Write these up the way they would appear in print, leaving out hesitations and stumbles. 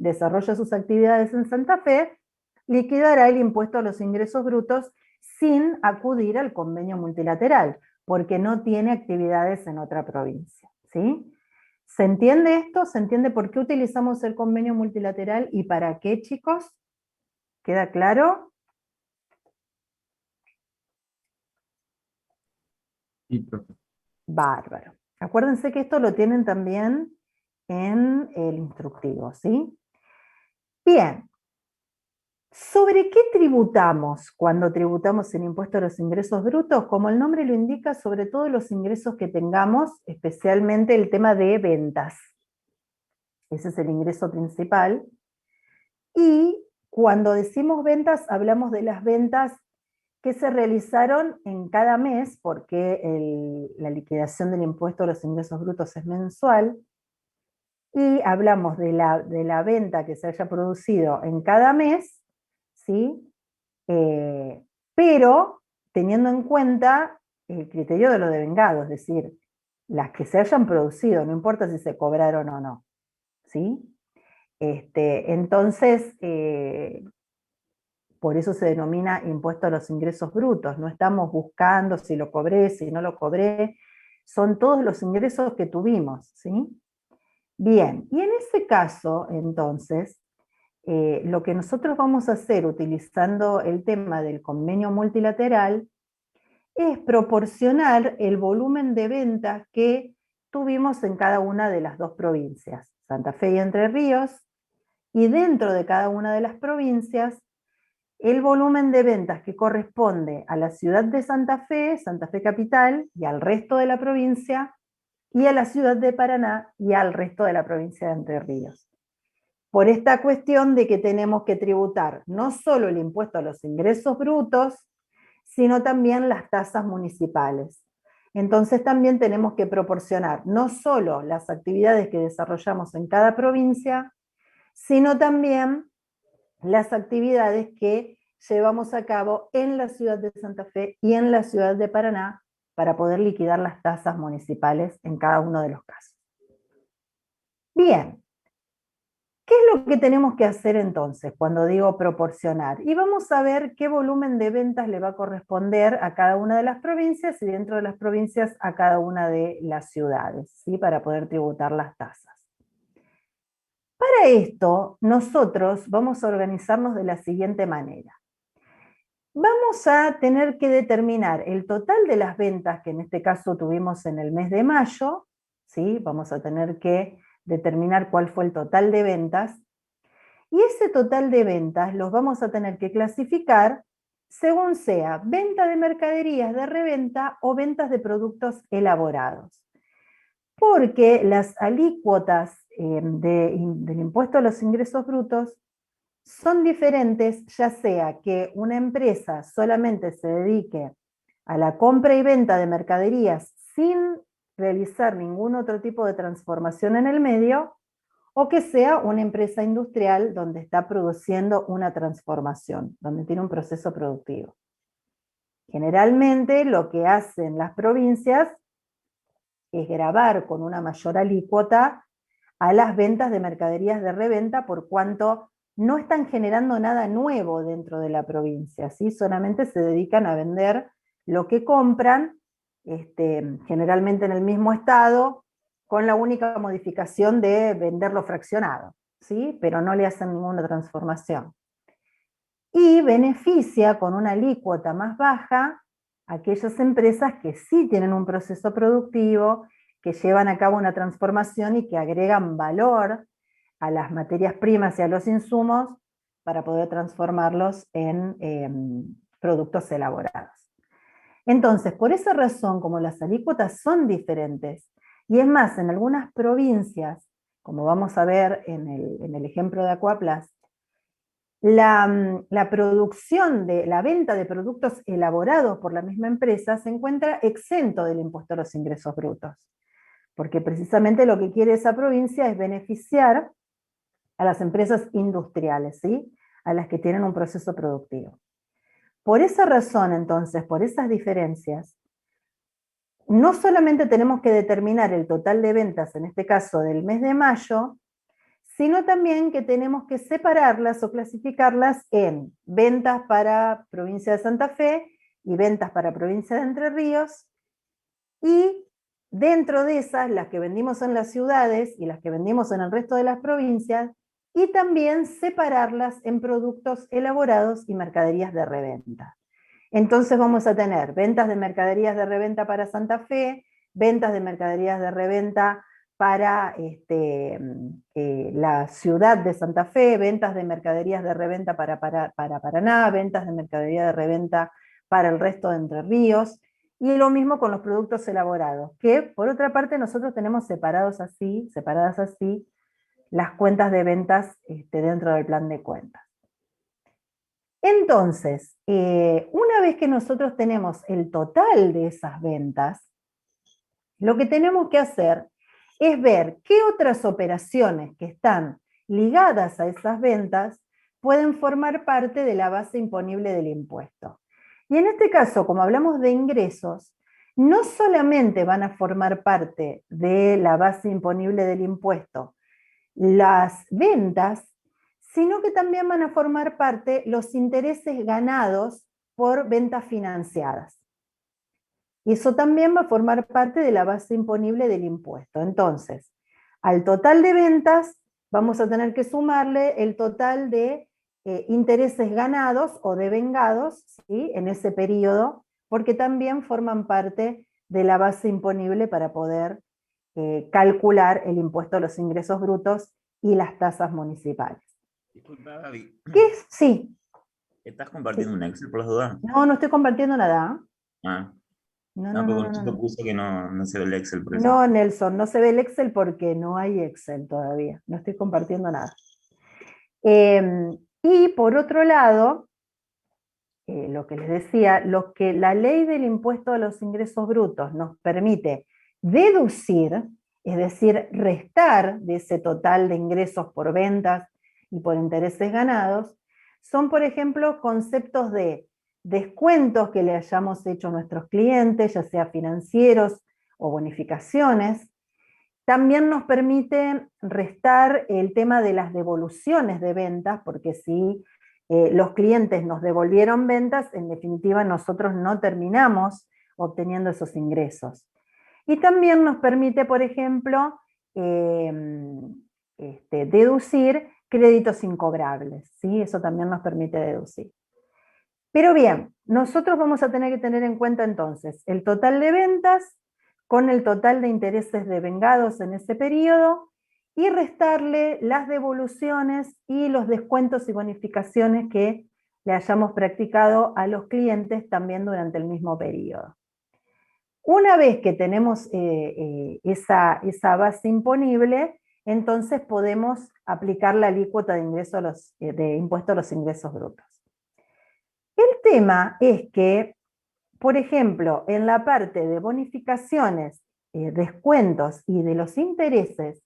desarrolla sus actividades en Santa Fe, liquidará el impuesto a los ingresos brutos sin acudir al convenio multilateral, porque no tiene actividades en otra provincia, ¿sí? ¿Se entiende esto? ¿Se entiende por qué utilizamos el convenio multilateral y para qué, chicos? ¿Queda claro? Sí, profe. Bárbaro. Acuérdense que esto lo tienen también en el instructivo, ¿sí? Bien. ¿Sobre qué tributamos cuando tributamos el impuesto a los ingresos brutos? Como el nombre lo indica, sobre todo los ingresos que tengamos, especialmente el tema de ventas. Ese es el ingreso principal. Y cuando decimos ventas, hablamos de las ventas que se realizaron en cada mes, porque la liquidación del impuesto a los ingresos brutos es mensual, y hablamos de la venta que se haya producido en cada mes, ¿sí? Pero teniendo en cuenta el criterio de lo devengado, es decir, las que se hayan producido, no importa si se cobraron o no, ¿sí? Entonces, por eso se denomina impuesto a los ingresos brutos. No estamos buscando si lo cobré, si no lo cobré. Son todos los ingresos que tuvimos, ¿sí? Bien, y en ese caso, entonces, lo que nosotros vamos a hacer utilizando el tema del convenio multilateral es proporcionar el volumen de ventas que tuvimos en cada una de las dos provincias, Santa Fe y Entre Ríos, y dentro de cada una de las provincias el volumen de ventas que corresponde a la ciudad de Santa Fe capital, y al resto de la provincia, y a la ciudad de Paraná y al resto de la provincia de Entre Ríos. Por esta cuestión de que tenemos que tributar no solo el impuesto a los ingresos brutos, sino también las tasas municipales. Entonces también tenemos que proporcionar no solo las actividades que desarrollamos en cada provincia, sino también las actividades que llevamos a cabo en la ciudad de Santa Fe y en la ciudad de Paraná para poder liquidar las tasas municipales en cada uno de los casos. Bien, ¿qué es lo que tenemos que hacer entonces cuando digo proporcionar? Y vamos a ver qué volumen de ventas le va a corresponder a cada una de las provincias y dentro de las provincias a cada una de las ciudades, ¿sí? Para poder tributar las tasas. Para esto, nosotros vamos a organizarnos de la siguiente manera. Vamos a tener que determinar el total de las ventas que en este caso tuvimos en el mes de mayo, ¿sí? Vamos a tener que determinar cuál fue el total de ventas, y ese total de ventas los vamos a tener que clasificar según sea venta de mercaderías de reventa o ventas de productos elaborados. Porque las alícuotas del impuesto a los ingresos brutos son diferentes, ya sea que una empresa solamente se dedique a la compra y venta de mercaderías sin realizar ningún otro tipo de transformación en el medio, o que sea una empresa industrial donde está produciendo una transformación, donde tiene un proceso productivo. Generalmente lo que hacen las provincias es gravar con una mayor alícuota a las ventas de mercaderías de reventa, por cuanto no están generando nada nuevo dentro de la provincia, ¿sí? Solamente se dedican a vender lo que compran, generalmente en el mismo estado, con la única modificación de venderlo fraccionado, ¿sí? Pero no le hacen ninguna transformación. Y beneficia con una alícuota más baja a aquellas empresas que sí tienen un proceso productivo, que llevan a cabo una transformación y que agregan valor a las materias primas y a los insumos para poder transformarlos en productos elaborados. Entonces, por esa razón, como las alícuotas son diferentes, y es más, en algunas provincias, como vamos a ver en el ejemplo de Aquaplast, la producción de la venta de productos elaborados por la misma empresa se encuentra exento del impuesto a los ingresos brutos, porque precisamente lo que quiere esa provincia es beneficiar a las empresas industriales, ¿sí? A las que tienen un proceso productivo. Por esa razón, entonces, por esas diferencias, no solamente tenemos que determinar el total de ventas, en este caso del mes de mayo, sino también que tenemos que separarlas o clasificarlas en ventas para provincia de Santa Fe y ventas para provincia de Entre Ríos, y dentro de esas, las que vendimos en las ciudades y las que vendimos en el resto de las provincias, y también separarlas en productos elaborados y mercaderías de reventa. Entonces vamos a tener ventas de mercaderías de reventa para Santa Fe, ventas de mercaderías de reventa para la ciudad de Santa Fe, ventas de mercaderías de reventa para Paraná, ventas de mercadería de reventa para el resto de Entre Ríos, y lo mismo con los productos elaborados, que por otra parte nosotros tenemos separadas así, las cuentas de ventas dentro del plan de cuentas. Entonces, una vez que nosotros tenemos el total de esas ventas, lo que tenemos que hacer es ver qué otras operaciones que están ligadas a esas ventas pueden formar parte de la base imponible del impuesto. Y en este caso, como hablamos de ingresos, no solamente van a formar parte de la base imponible del impuesto las ventas, sino que también van a formar parte los intereses ganados por ventas financiadas. Y eso también va a formar parte de la base imponible del impuesto. Entonces, al total de ventas vamos a tener que sumarle el total de intereses ganados o devengados, ¿sí?, en ese periodo, porque también forman parte de la base imponible para poder calcular el impuesto a los ingresos brutos y las tasas municipales. Disculpa, Gaby. ¿Qué es? Sí. ¿Estás compartiendo un Excel por las dudas? No, no estoy compartiendo nada. Ah, No, no, no, no, porque no, un no, chico no. puso que no se ve el Excel por eso. No, Nelson, no se ve el Excel porque no hay Excel todavía. No estoy compartiendo nada. Y por otro lado, lo que les decía, lo que la ley del impuesto a los ingresos brutos nos permite deducir, es decir, restar de ese total de ingresos por ventas y por intereses ganados, son, por ejemplo, conceptos de descuentos que le hayamos hecho a nuestros clientes, ya sea financieros o bonificaciones. También nos permite restar el tema de las devoluciones de ventas, porque si los clientes nos devolvieron ventas, en definitiva nosotros no terminamos obteniendo esos ingresos. Y también nos permite, por ejemplo, deducir créditos incobrables, ¿sí? Eso también nos permite deducir. Pero bien, nosotros vamos a tener que tener en cuenta entonces el total de ventas con el total de intereses devengados en ese periodo y restarle las devoluciones y los descuentos y bonificaciones que le hayamos practicado a los clientes también durante el mismo periodo. Una vez que tenemos esa base imponible, entonces podemos aplicar la alícuota de, de impuesto a los ingresos brutos. El tema es que, por ejemplo, en la parte de bonificaciones, descuentos y de los intereses,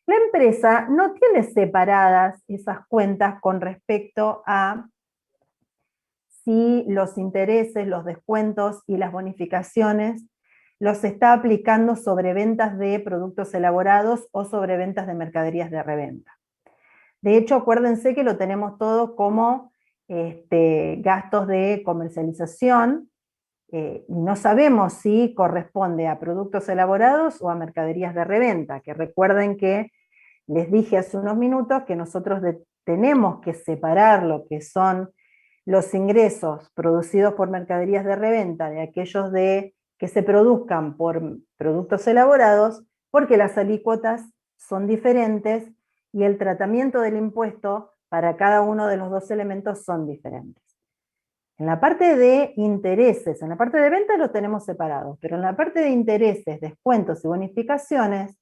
la empresa no tiene separadas esas cuentas con respecto a si los intereses, los descuentos y las bonificaciones los está aplicando sobre ventas de productos elaborados o sobre ventas de mercaderías de reventa. De hecho, acuérdense que lo tenemos todo como gastos de comercialización, y no sabemos si corresponde a productos elaborados o a mercaderías de reventa, que recuerden que les dije hace unos minutos que nosotros tenemos que separar lo que son los ingresos producidos por mercaderías de reventa de aquellos que se produzcan por productos elaborados, porque las alícuotas son diferentes y el tratamiento del impuesto para cada uno de los dos elementos son diferentes. En la parte de intereses, en la parte de ventas los tenemos separados, pero en la parte de intereses, descuentos y bonificaciones,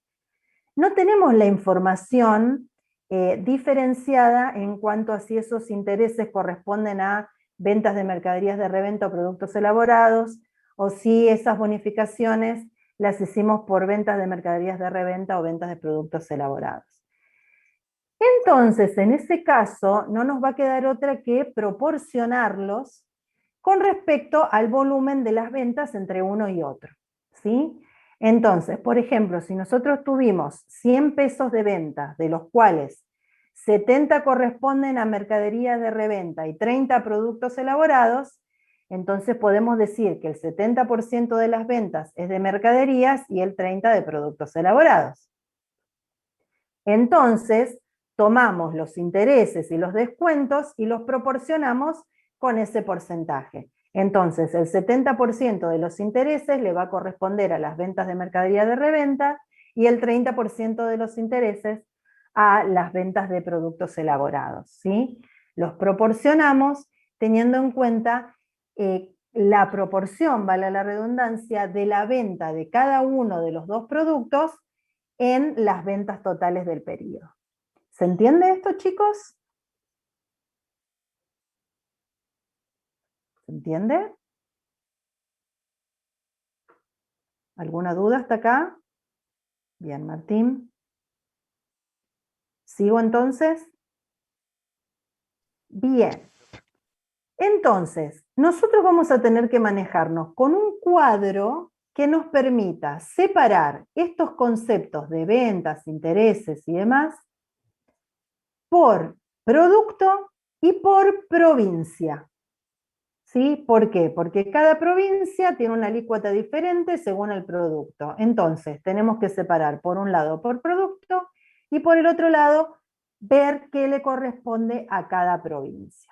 no tenemos la información diferenciada en cuanto a si esos intereses corresponden a ventas de mercaderías de reventa o productos elaborados, o si esas bonificaciones las hicimos por ventas de mercaderías de reventa o ventas de productos elaborados. Entonces, en ese caso, no nos va a quedar otra que proporcionarlos con respecto al volumen de las ventas entre uno y otro, ¿sí? Entonces, por ejemplo, si nosotros tuvimos 100 pesos de venta, de los cuales 70 corresponden a mercaderías de reventa y 30 a productos elaborados, entonces podemos decir que el 70% de las ventas es de mercaderías y el 30% de productos elaborados. Entonces, tomamos los intereses y los descuentos y los proporcionamos con ese porcentaje. Entonces, el 70% de los intereses le va a corresponder a las ventas de mercadería de reventa y el 30% de los intereses a las ventas de productos elaborados, ¿sí? Los proporcionamos teniendo en cuenta la proporción, vale la redundancia, de la venta de cada uno de los dos productos en las ventas totales del periodo. ¿Se entiende esto, chicos? ¿Se entiende? ¿Alguna duda hasta acá? Bien, Martín. ¿Sigo entonces? Bien. Entonces, nosotros vamos a tener que manejarnos con un cuadro que nos permita separar estos conceptos de ventas, intereses y demás por producto y por provincia. ¿Sí? ¿Por qué? Porque cada provincia tiene una alícuota diferente según el producto. Entonces, tenemos que separar por un lado por producto y por el otro lado ver qué le corresponde a cada provincia.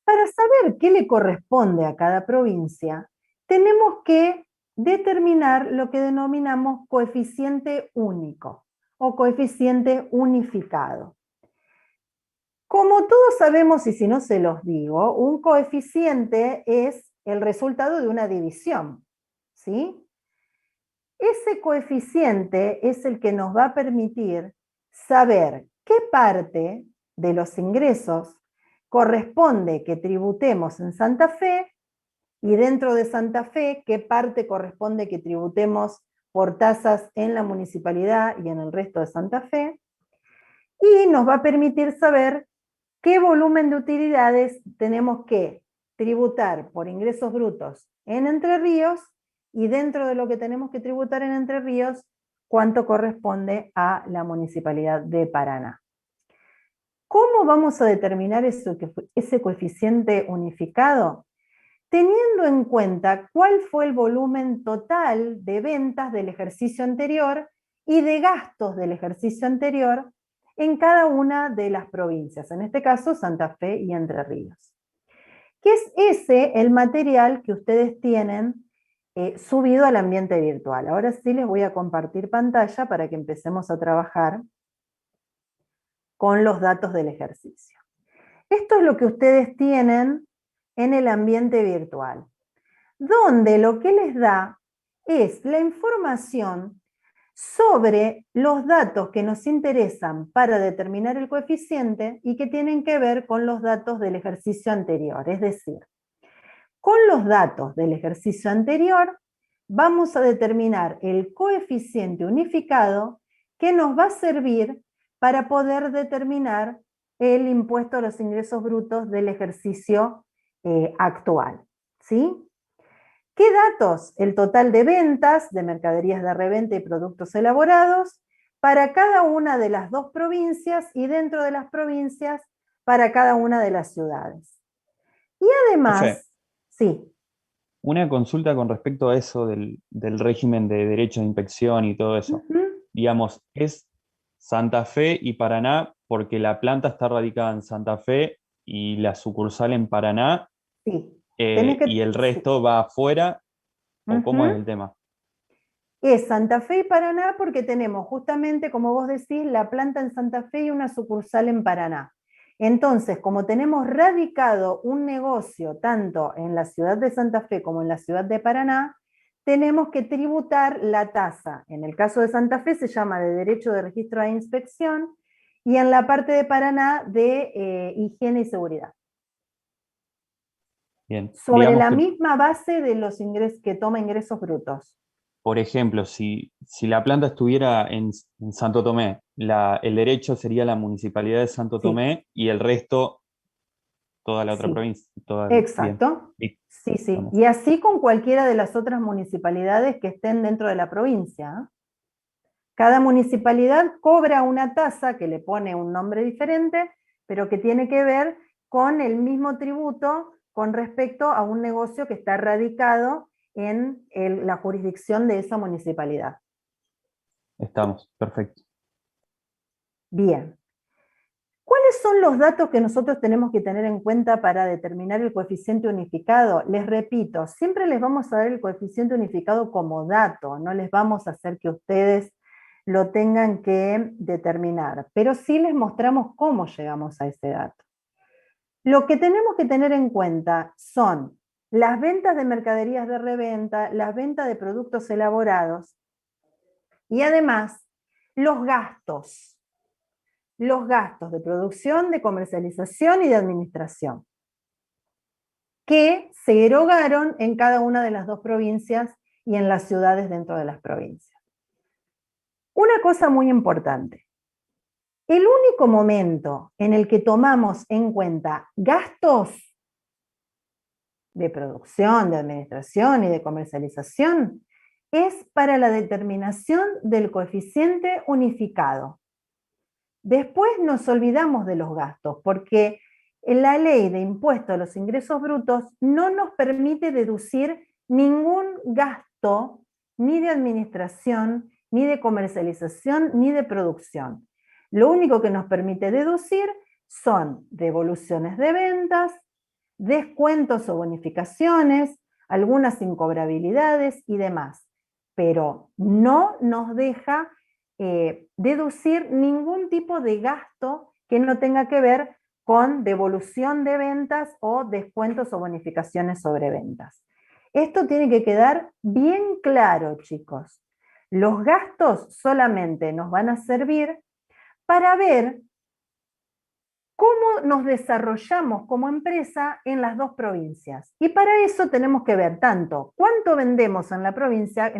Para saber qué le corresponde a cada provincia, tenemos que determinar lo que denominamos coeficiente único o coeficiente unificado. Como todos sabemos, y si no se los digo, un coeficiente es el resultado de una división, ¿sí? Ese coeficiente es el que nos va a permitir saber qué parte de los ingresos corresponde que tributemos en Santa Fe y dentro de Santa Fe qué parte corresponde que tributemos por tasas en la municipalidad y en el resto de Santa Fe, y nos va a permitir saber qué volumen de utilidades tenemos que tributar por ingresos brutos en Entre Ríos, y dentro de lo que tenemos que tributar en Entre Ríos, cuánto corresponde a la Municipalidad de Paraná. ¿Cómo vamos a determinar ese coeficiente unificado? Teniendo en cuenta cuál fue el volumen total de ventas del ejercicio anterior y de gastos del ejercicio anterior en cada una de las provincias, en este caso Santa Fe y Entre Ríos. ¿Qué es ese el material que ustedes tienen subido al ambiente virtual? Ahora sí les voy a compartir pantalla para que empecemos a trabajar con los datos del ejercicio. Esto es lo que ustedes tienen en el ambiente virtual, donde lo que les da es la información sobre los datos que nos interesan para determinar el coeficiente y que tienen que ver con los datos del ejercicio anterior. Es decir, con los datos del ejercicio anterior vamos a determinar el coeficiente unificado que nos va a servir para poder determinar el impuesto a los ingresos brutos del ejercicio actual. ¿Sí? ¿Qué datos? El total de ventas de mercaderías de reventa y productos elaborados para cada una de las dos provincias y dentro de las provincias para cada una de las ciudades. Y además, Profe, sí. una consulta con respecto a eso del régimen de derecho de inspección y todo eso. Digamos, ¿es Santa Fe y Paraná porque la planta está radicada en Santa Fe y la sucursal en Paraná, Sí. y el resto va afuera? ¿O cómo es el tema? Es Santa Fe y Paraná porque tenemos justamente, como vos decís, la planta en Santa Fe y una sucursal en Paraná. Entonces, como tenemos radicado un negocio tanto en la ciudad de Santa Fe como en la ciudad de Paraná, tenemos que tributar la tasa. En el caso de Santa Fe se llama de derecho de registro de inspección y en la parte de Paraná de higiene y seguridad. Bien. Sobre Digamos la que, misma base de los ingresos que toma ingresos brutos. por ejemplo, si la planta estuviera en Santo Tomé, el derecho sería la Municipalidad de Santo Sí. Tomé y el resto toda la otra Sí. provincia. Exacto. Bien. Sí, sí. Vamos. Y así con cualquiera de las otras municipalidades que estén dentro de la provincia. Cada municipalidad cobra una tasa que le pone un nombre diferente, pero que tiene que ver con el mismo tributo con respecto a un negocio que está radicado en la jurisdicción de esa municipalidad. Estamos, perfecto. Bien. ¿Cuáles son los datos que nosotros tenemos que tener en cuenta para determinar el coeficiente unificado? Les repito, siempre les vamos a dar el coeficiente unificado como dato, no les vamos a hacer que ustedes lo tengan que determinar, pero sí les mostramos cómo llegamos a ese dato. Lo que tenemos que tener en cuenta son las ventas de mercaderías de reventa, las ventas de productos elaborados y además los gastos de producción, de comercialización y de administración, que se erogaron en cada una de las dos provincias y en las ciudades dentro de las provincias. Una cosa muy importante, el único momento en el que tomamos en cuenta gastos de producción, de administración y de comercialización es para la determinación del coeficiente unificado. Después nos olvidamos de los gastos, porque la ley de impuesto a los ingresos brutos no nos permite deducir ningún gasto, ni de administración, ni de comercialización, ni de producción. Lo único que nos permite deducir son devoluciones de ventas, descuentos o bonificaciones, algunas incobrabilidades y demás, pero no nos deja deducir ningún tipo de gasto que no tenga que ver con devolución de ventas o descuentos o bonificaciones sobre ventas. Esto tiene que quedar bien claro, chicos. Los gastos solamente nos van a servir para ver cómo nos desarrollamos como empresa en las dos provincias. Y para eso tenemos que ver tanto cuánto vendemos en las provincias,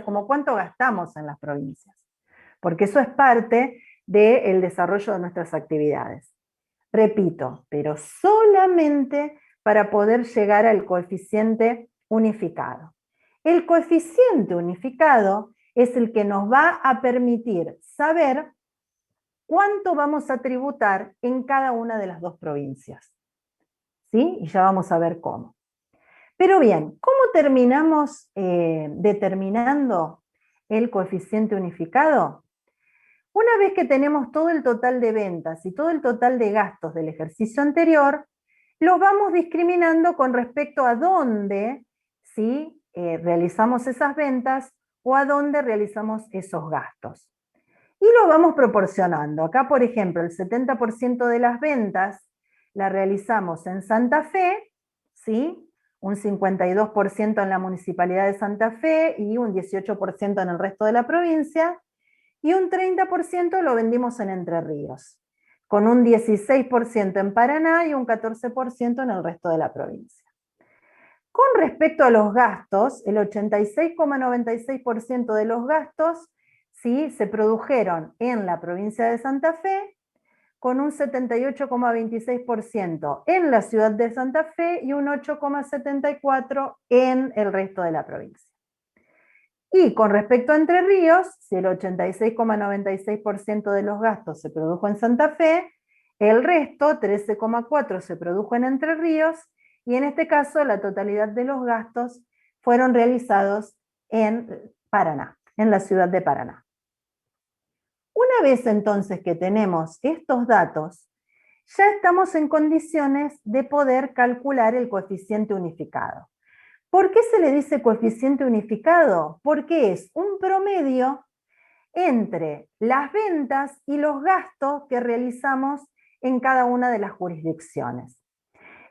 como cuánto gastamos en las provincias, porque eso es parte del desarrollo de nuestras actividades. Repito, pero solamente para poder llegar al coeficiente unificado. El coeficiente unificado es el que nos va a permitir saber cuánto vamos a tributar en cada una de las dos provincias. ¿Sí? Y ya vamos a ver cómo. Pero bien, ¿cómo terminamos determinando el coeficiente unificado? Una vez que tenemos todo el total de ventas y todo el total de gastos del ejercicio anterior, los vamos discriminando con respecto a dónde ¿sí? Realizamos esas ventas o a dónde realizamos esos gastos. Y lo vamos proporcionando. Acá, por ejemplo, el 70% de las ventas la realizamos en Santa Fe, ¿sí? Un 52% en la Municipalidad de Santa Fe y un 18% en el resto de la provincia, y un 30% lo vendimos en Entre Ríos, con un 16% en Paraná y un 14% en el resto de la provincia. Con respecto a los gastos, el 86,96% de los gastos ¿sí? Se produjeron en la provincia de Santa Fe, con un 78,26% en la ciudad de Santa Fe y un 8,74% en el resto de la provincia. Y con respecto a Entre Ríos, si el 86,96% de los gastos se produjo en Santa Fe, el resto, 13,4%, se produjo en Entre Ríos, y en este caso la totalidad de los gastos fueron realizados en Paraná, en la ciudad de Paraná. Una vez entonces que tenemos estos datos, ya estamos en condiciones de poder calcular el coeficiente unificado. ¿Por qué se le dice coeficiente unificado? Porque es un promedio entre las ventas y los gastos que realizamos en cada una de las jurisdicciones.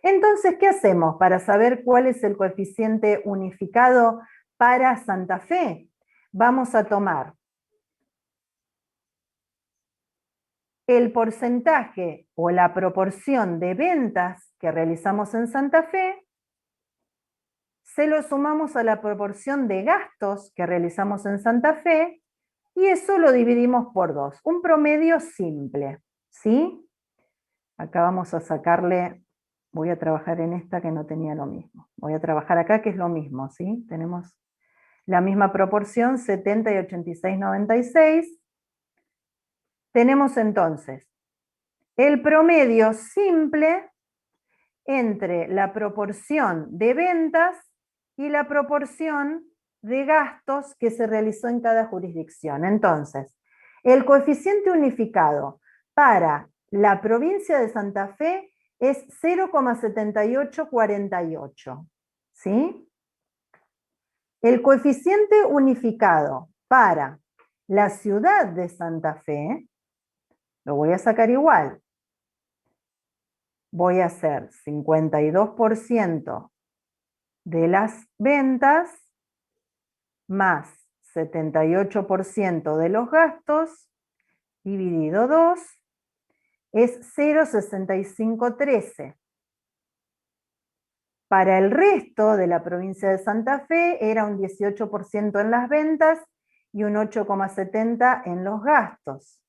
Entonces, ¿qué hacemos para saber cuál es el coeficiente unificado para Santa Fe? Vamos a tomar el porcentaje o la proporción de ventas que realizamos en Santa Fe, se lo sumamos a la proporción de gastos que realizamos en Santa Fe, y eso lo dividimos por 2. Un promedio simple, ¿sí? Acá vamos a sacarle Voy a trabajar en esta que no tenía lo mismo. Voy a trabajar acá que es lo mismo, ¿sí? Tenemos la misma proporción, 70 y 86, 96. Tenemos entonces el promedio simple entre la proporción de ventas y la proporción de gastos que se realizó en cada jurisdicción. Entonces, el coeficiente unificado para la provincia de Santa Fe es 0,7848, ¿sí? El coeficiente unificado para la ciudad de Santa Fe, lo voy a sacar igual. Voy a hacer 52% de las ventas más 78% de los gastos dividido 2 es 0,6513. Para el resto de la provincia de Santa Fe era un 18% en las ventas y un 8,70% en los gastos.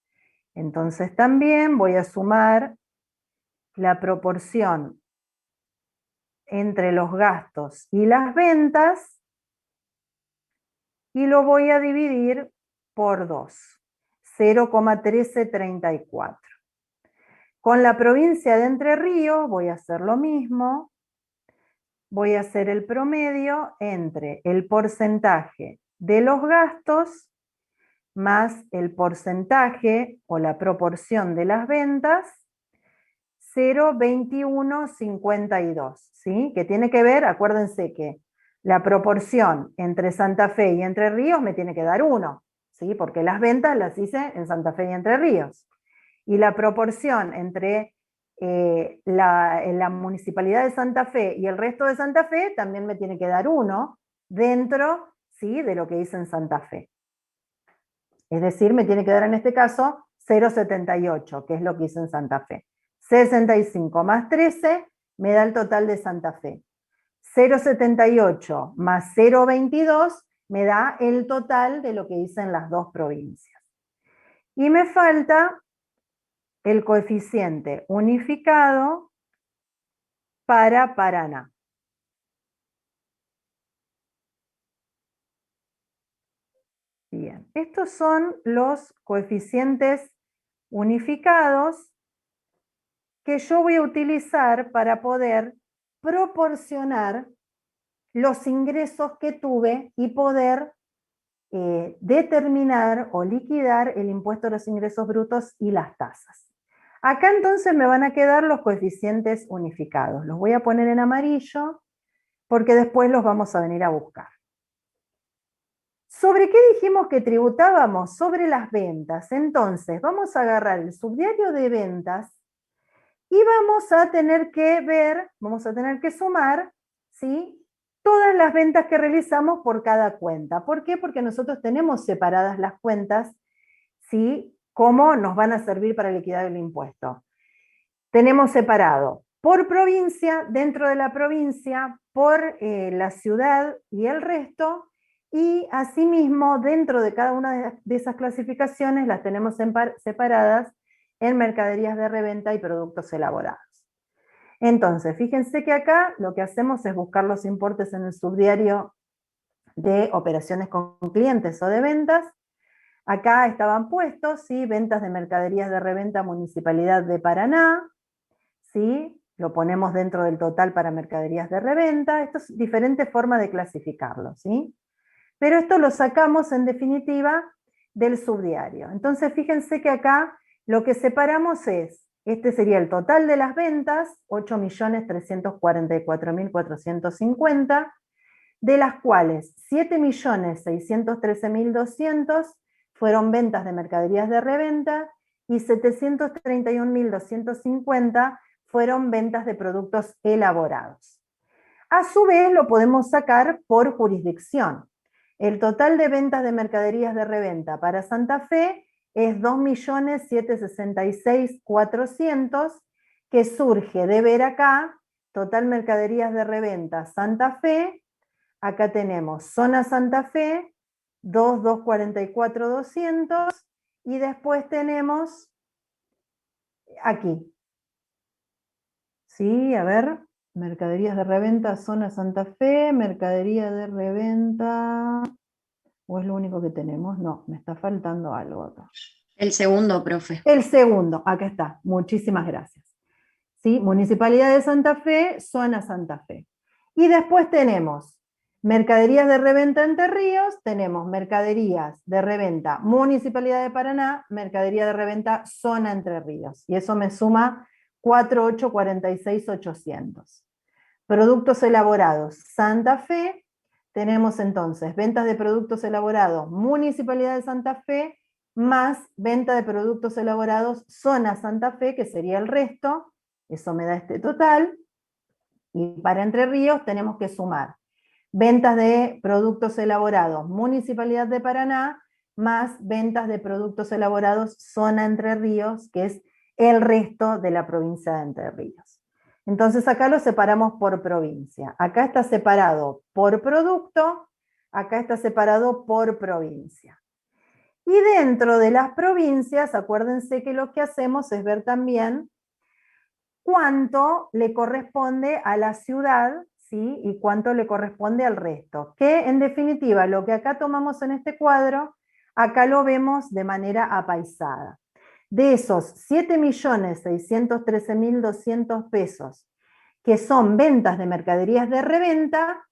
Entonces también voy a sumar la proporción entre los gastos y las ventas y lo voy a dividir por 2, 0,1334. Con la provincia de Entre Ríos voy a hacer lo mismo. Voy a hacer el promedio entre el porcentaje de los gastos más el porcentaje o la proporción de las ventas, 0,2152, ¿sí? Que tiene que ver, acuérdense que la proporción entre Santa Fe y Entre Ríos me tiene que dar 1, ¿sí? Porque las ventas las hice en Santa Fe y Entre Ríos. Y la proporción entre la Municipalidad de Santa Fe y el resto de Santa Fe también me tiene que dar 1 dentro, ¿sí?, de lo que hice en Santa Fe. Es decir, me tiene que dar en este caso 0,78, que es lo que hice en Santa Fe. 65 más 13 me da el total de Santa Fe. 0,78 más 0,22 me da el total de lo que hice en las dos provincias. Y me falta el coeficiente unificado para Paraná. Bien, estos son los coeficientes unificados que yo voy a utilizar para poder proporcionar los ingresos que tuve y poder determinar o liquidar el impuesto a los ingresos brutos y las tasas. Acá entonces me van a quedar los coeficientes unificados. Los voy a poner en amarillo porque después los vamos a venir a buscar. ¿Sobre qué dijimos que tributábamos? Sobre las ventas. Entonces, vamos a agarrar el subdiario de ventas y vamos a tener que ver, vamos a tener que sumar, ¿sí?, todas las ventas que realizamos por cada cuenta. ¿Por qué? Porque nosotros tenemos separadas las cuentas, ¿sí?, cómo nos van a servir para liquidar el impuesto. Tenemos separado por provincia, dentro de la provincia, por la ciudad y el resto, y asimismo dentro de cada una de esas clasificaciones las tenemos separadas en mercaderías de reventa y productos elaborados. Entonces, fíjense que acá lo que hacemos es buscar los importes en el subdiario de operaciones con clientes o de ventas. Acá estaban puestos, ¿sí?, ventas de mercaderías de reventa Municipalidad de Paraná, ¿sí?, lo ponemos dentro del total para mercaderías de reventa. Esto es diferentes formas de clasificarlo, ¿sí? Pero esto lo sacamos en definitiva del subdiario. Entonces fíjense que acá lo que separamos es, este sería el total de las ventas, 8.344.450, de las cuales 7.613.200 fueron ventas de mercaderías de reventa y 731.250 fueron ventas de productos elaborados. A su vez lo podemos sacar por jurisdicción. El total de ventas de mercaderías de reventa para Santa Fe es 2.766.400, que surge de ver acá, total mercaderías de reventa Santa Fe, acá tenemos zona Santa Fe, 2.244.200, y después tenemos aquí, Sí, a ver, mercaderías de reventa, zona Santa Fe, mercadería de reventa, ¿o es lo único que tenemos? No, me está faltando algo acá. El segundo, profe. El segundo, acá está, muchísimas gracias. ¿Sí? Municipalidad de Santa Fe, zona Santa Fe. Y después tenemos mercaderías de reventa Entre Ríos, tenemos mercaderías de reventa Municipalidad de Paraná, mercadería de reventa zona Entre Ríos. Y eso me suma 4.846.800. Productos elaborados Santa Fe, tenemos entonces ventas de productos elaborados Municipalidad de Santa Fe, más venta de productos elaborados zona Santa Fe, que sería el resto. Eso me da este total. Y para Entre Ríos tenemos que sumar ventas de productos elaborados Municipalidad de Paraná, más ventas de productos elaborados zona Entre Ríos, que es el resto de la provincia de Entre Ríos. Entonces acá lo separamos por provincia. Acá está separado por producto, acá está separado por provincia. Y dentro de las provincias, acuérdense que lo que hacemos es ver también cuánto le corresponde a la ciudad, ¿sí? Y cuánto le corresponde al resto. Que en definitiva, lo que acá tomamos en este cuadro, acá lo vemos de manera apaisada. De esos 7.613.200 pesos, que son ventas de mercaderías de reventa,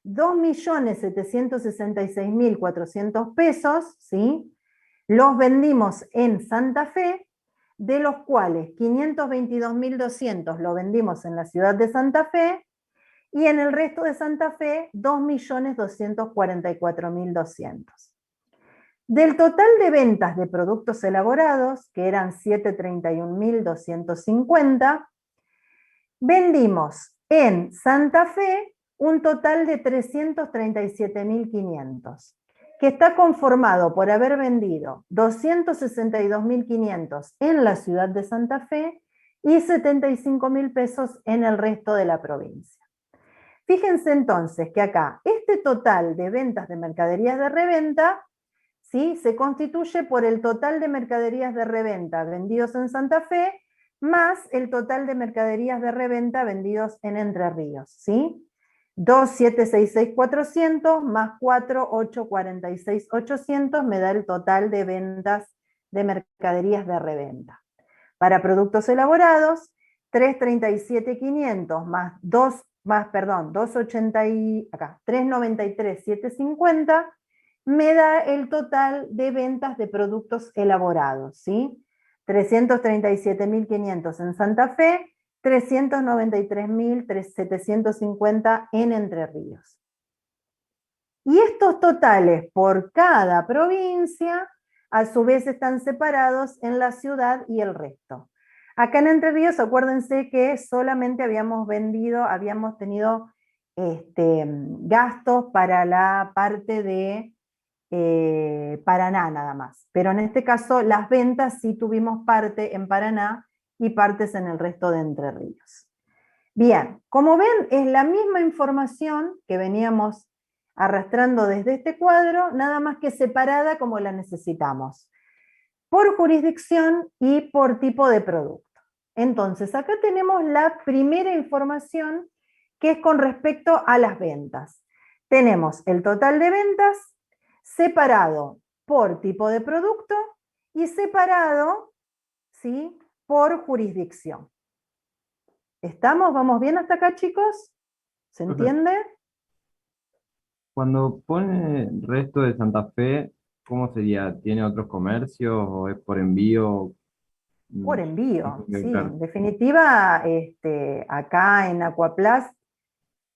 2.766.400 pesos, ¿sí? Los vendimos en Santa Fe, de los cuales 522.200 lo vendimos en la ciudad de Santa Fe, y en el resto de Santa Fe, 2.244.200. Del total de ventas de productos elaborados, que eran 731.250, vendimos en Santa Fe un total de 337.500, que está conformado por haber vendido 262.500 en la ciudad de Santa Fe y 75.000 pesos en el resto de la provincia. Fíjense entonces que acá este total de ventas de mercaderías de reventa, ¿sí?, se constituye por el total de mercaderías de reventa vendidos en Santa Fe más el total de mercaderías de reventa vendidos en Entre Ríos, ¿sí? 2.766.400 más 4.846.800 me da el total de ventas de mercaderías de reventa. Para productos elaborados, 337.500 más 393.750 me da el total de ventas de productos elaborados, ¿sí? 337.500 en Santa Fe, 393.750 en Entre Ríos. Y estos totales por cada provincia, a su vez están separados en la ciudad y el resto. Acá en Entre Ríos, acuérdense que solamente habíamos tenido gastos para la parte de Paraná nada más. Pero en este caso las ventas sí tuvimos parte en Paraná y partes en el resto de Entre Ríos. Bien, como ven es la misma información que veníamos arrastrando desde este cuadro, nada más que separada como la necesitamos, por jurisdicción y por tipo de producto. Entonces acá tenemos la primera información que es con respecto a las ventas. Tenemos el total de ventas separado por tipo de producto y separado, ¿sí?, por jurisdicción. ¿Estamos? ¿Vamos bien hasta acá, chicos? ¿Se entiende? Cuando pone resto de Santa Fe, ¿cómo sería? ¿Tiene otros comercios o es por envío? Por envío, sí. Claro. En definitiva, acá en Aquaplas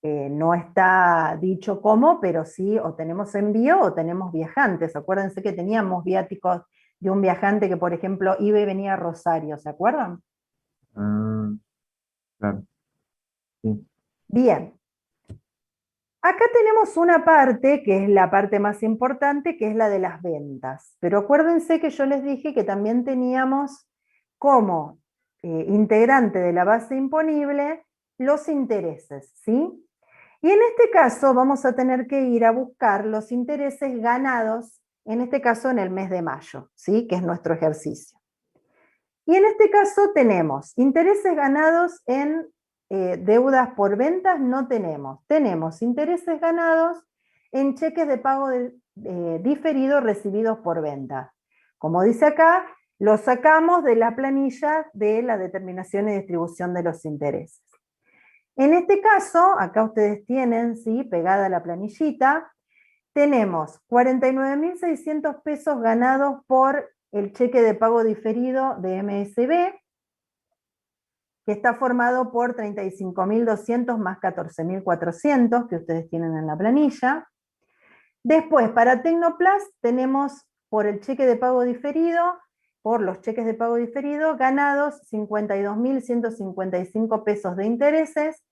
no está dicho cómo, pero sí o tenemos envío o tenemos viajantes. Acuérdense que teníamos viáticos de un viajante que, por ejemplo, iba y venía a Rosario, ¿se acuerdan? Ah, claro. Sí. Bien. Acá tenemos una parte, que es la parte más importante, que es la de las ventas. Pero acuérdense que yo les dije que también teníamos como integrante de la base imponible los intereses, ¿sí? Y en este caso vamos a tener que ir a buscar los intereses ganados, en este caso en el mes de mayo, ¿sí?, que es nuestro ejercicio. Y en este caso tenemos intereses ganados en deudas por ventas no tenemos. Tenemos intereses ganados en cheques de pago diferido recibidos por venta. Como dice acá, lo sacamos de la planilla de la determinación y distribución de los intereses. En este caso, acá ustedes tienen, ¿sí?, pegada la planillita, tenemos 49.600 pesos ganados por el cheque de pago diferido de MSB, que está formado por 35.200 más 14.400 que ustedes tienen en la planilla. Después, para Tecnoplas tenemos por el cheque de pago diferido, por los cheques de pago diferido, ganados 52.155 pesos de intereses,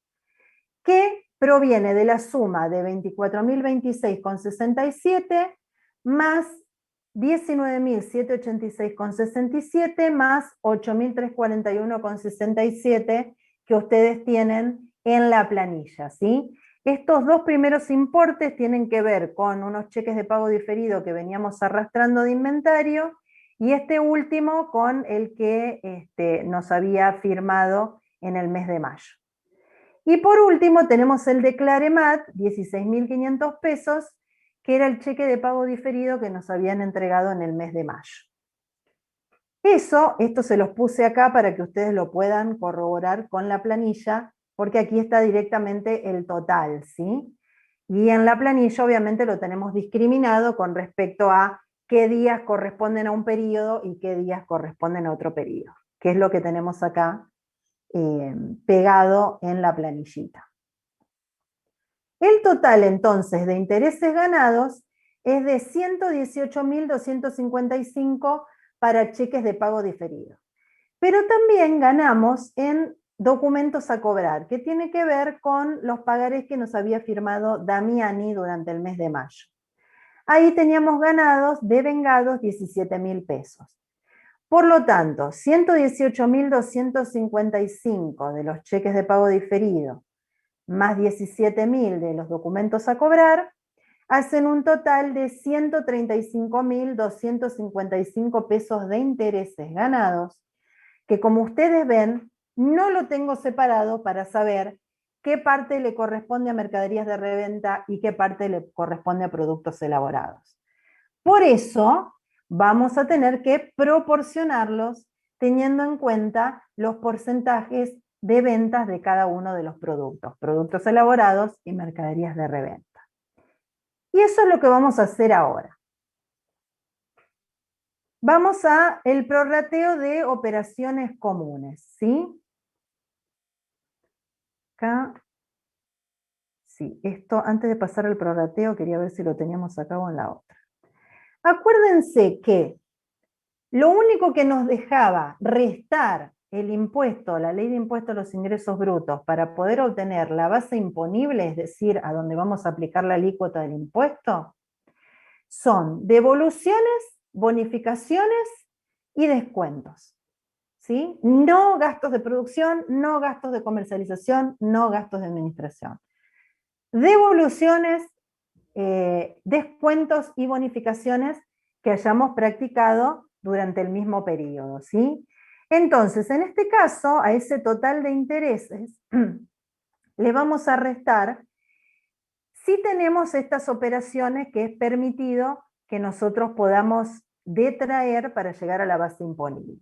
que proviene de la suma de 24.026,67 más 19.786,67 más 8.341,67 que ustedes tienen en la planilla, ¿sí? Estos dos primeros importes tienen que ver con unos cheques de pago diferido que veníamos arrastrando de inventario, y este último con el que nos había firmado en el mes de mayo. Y por último tenemos el Declaremat, 16.500 pesos, que era el cheque de pago diferido que nos habían entregado en el mes de mayo. Esto se los puse acá para que ustedes lo puedan corroborar con la planilla, porque aquí está directamente el total, ¿sí? Y en la planilla obviamente lo tenemos discriminado con respecto a qué días corresponden a un periodo y qué días corresponden a otro periodo, que es lo que tenemos acá pegado en la planillita. El total entonces de intereses ganados es de 118.255 para cheques de pago diferido. Pero también ganamos en documentos a cobrar, que tiene que ver con los pagarés que nos había firmado Damiani durante el mes de mayo. Ahí teníamos ganados, devengados, 17.000 pesos. Por lo tanto, 118.255 de los cheques de pago diferido, más 17.000 de los documentos a cobrar, hacen un total de 135.255 pesos de intereses ganados, que como ustedes ven, no lo tengo separado para saber qué parte le corresponde a mercaderías de reventa y qué parte le corresponde a productos elaborados. Por eso vamos a tener que proporcionarlos teniendo en cuenta los porcentajes de ventas de cada uno de los productos, productos elaborados y mercaderías de reventa. Y eso es lo que vamos a hacer ahora. Vamos a el prorrateo de operaciones comunes, ¿sí? Acá, sí, esto antes de pasar al prorrateo quería ver si lo teníamos acá o en la otra. Acuérdense que lo único que nos dejaba restar el impuesto, la ley de impuesto a los ingresos brutos, para poder obtener la base imponible, es decir, a donde vamos a aplicar la alícuota del impuesto, son devoluciones, bonificaciones y descuentos, ¿sí? No gastos de producción, no gastos de comercialización, no gastos de administración. Devoluciones, descuentos y bonificaciones que hayamos practicado durante el mismo periodo, ¿sí? Entonces, en este caso, a ese total de intereses le vamos a restar si tenemos estas operaciones que es permitido que nosotros podamos detraer para llegar a la base imponible.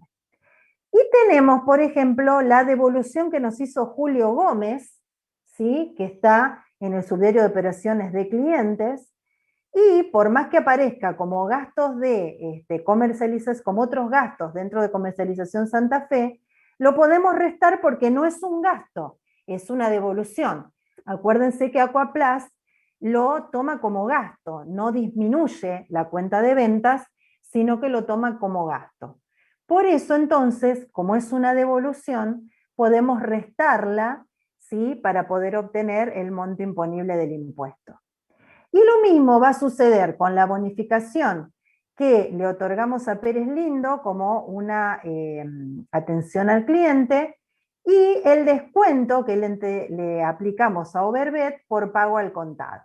Y tenemos, por ejemplo, la devolución que nos hizo Julio Gómez, ¿sí?, que está en el subdiario de operaciones de clientes, y por más que aparezca como gastos de comercialización, como otros gastos dentro de Comercialización Santa Fe, lo podemos restar porque no es un gasto, es una devolución. Acuérdense que Aquaplas lo toma como gasto, no disminuye la cuenta de ventas, sino que lo toma como gasto. Por eso entonces, como es una devolución, podemos restarla, ¿sí?, para poder obtener el monto imponible del impuesto. Y lo mismo va a suceder con la bonificación que le otorgamos a Pérez Lindo como una atención al cliente, y el descuento que le aplicamos a Overbet por pago al contado.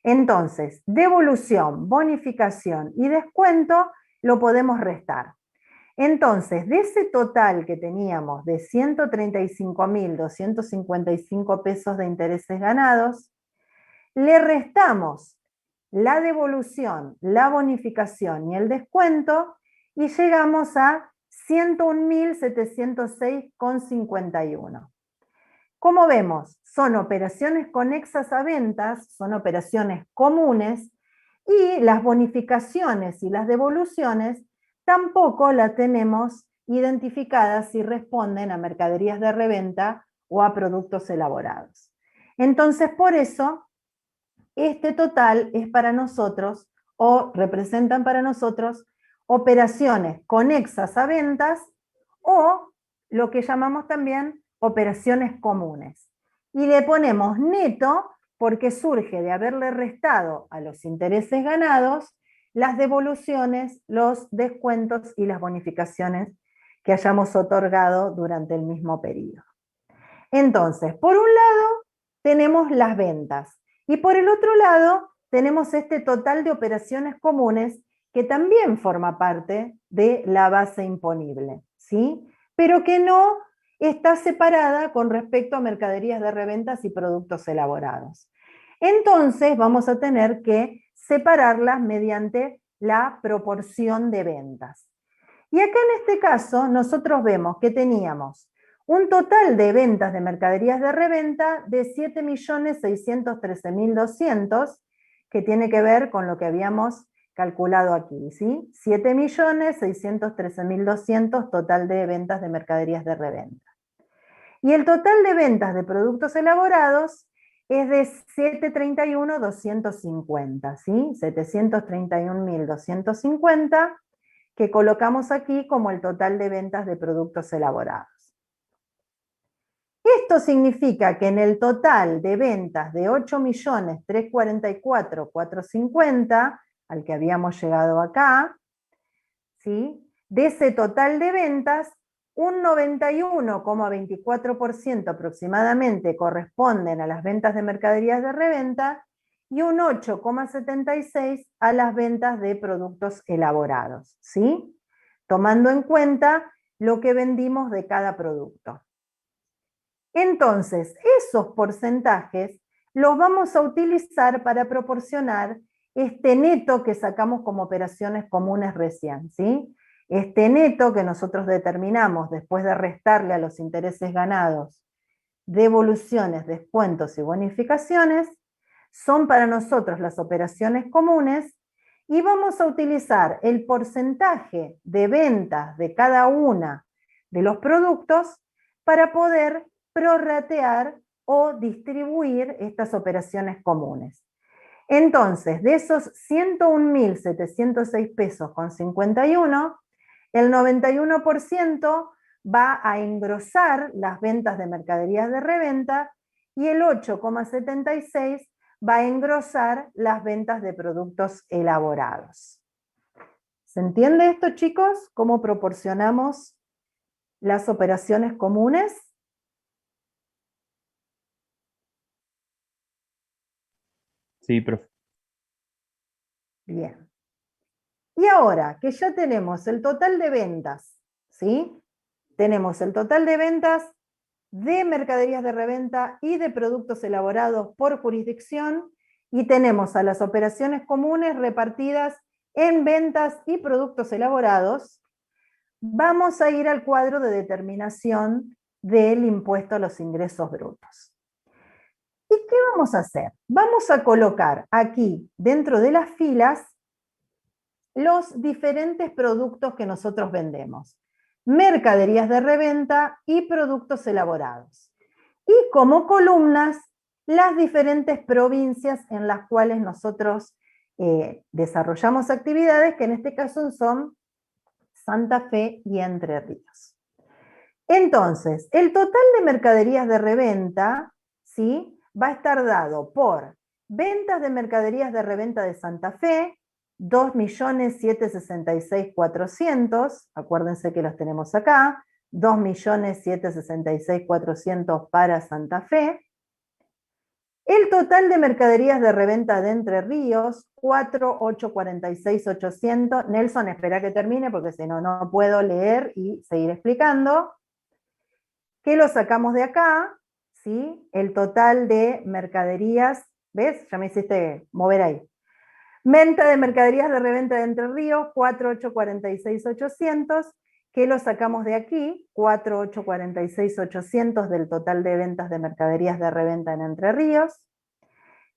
Entonces, devolución, bonificación y descuento lo podemos restar. Entonces, de ese total que teníamos de 135.255 pesos de intereses ganados, le restamos la devolución, la bonificación y el descuento y llegamos a 101.706,51. Como vemos, son operaciones conexas a ventas, son operaciones comunes y las bonificaciones y las devoluciones tampoco las tenemos identificadas si responden a mercaderías de reventa o a productos elaborados. Entonces, por eso, este total es para nosotros, o representan para nosotros, operaciones conexas a ventas o lo que llamamos también operaciones comunes. Y le ponemos neto porque surge de haberle restado a los intereses ganados las devoluciones, los descuentos y las bonificaciones que hayamos otorgado durante el mismo periodo. Entonces, por un lado, tenemos las ventas y por el otro lado, tenemos este total de operaciones comunes que también forma parte de la base imponible, ¿sí? Pero que no está separada con respecto a mercaderías de reventas y productos elaborados. Entonces, vamos a tener que separarlas mediante la proporción de ventas. Y acá en este caso, nosotros vemos que teníamos un total de ventas de mercaderías de reventa de 7.613.200, que tiene que ver con lo que habíamos calculado aquí, ¿sí? 7.613.200 total de ventas de mercaderías de reventa. Y el total de ventas de productos elaborados es de 731.250, ¿sí? 731.250, que colocamos aquí como el total de ventas de productos elaborados. Esto significa que en el total de ventas de 8.344.450, al que habíamos llegado acá, ¿sí? De ese total de ventas, un 91,24% aproximadamente corresponden a las ventas de mercaderías de reventa y un 8,76% a las ventas de productos elaborados, ¿sí? Tomando en cuenta lo que vendimos de cada producto. Entonces, esos porcentajes los vamos a utilizar para proporcionar este neto que sacamos como operaciones comunes recién, ¿sí? Este neto que nosotros determinamos después de restarle a los intereses ganados devoluciones, descuentos y bonificaciones, son para nosotros las operaciones comunes y vamos a utilizar el porcentaje de ventas de cada una de los productos para poder prorratear o distribuir estas operaciones comunes. Entonces, de esos 101.706 pesos con 51, el 91% va a engrosar las ventas de mercaderías de reventa y el 8,76% va a engrosar las ventas de productos elaborados. ¿Se entiende esto, chicos? ¿Cómo proporcionamos las operaciones comunes? Sí, profe. Bien. Y ahora que ya tenemos el total de ventas, ¿sí? Tenemos el total de ventas de mercaderías de reventa y de productos elaborados por jurisdicción y tenemos a las operaciones comunes repartidas en ventas y productos elaborados. Vamos a ir al cuadro de determinación del impuesto a los ingresos brutos. ¿Y qué vamos a hacer? Vamos a colocar aquí, dentro de las filas, los diferentes productos que nosotros vendemos. Mercaderías de reventa y productos elaborados. Y como columnas, las diferentes provincias en las cuales nosotros desarrollamos actividades, que en este caso son Santa Fe y Entre Ríos. Entonces, el total de mercaderías de reventa, ¿sí?, va a estar dado por ventas de mercaderías de reventa de Santa Fe, 2.766.400, acuérdense que los tenemos acá, 2.766.400 para Santa Fe. El total de mercaderías de reventa de Entre Ríos, 4.846.800. Nelson, espera que termine porque si no, no puedo leer y seguir explicando. ¿Qué lo sacamos de acá? ¿Sí? El total de mercaderías, ¿ves? Ya me hiciste mover ahí. Venta de mercaderías de reventa de Entre Ríos, 4.846.800. ¿Qué lo sacamos de aquí? 4.846.800 del total de ventas de mercaderías de reventa en Entre Ríos.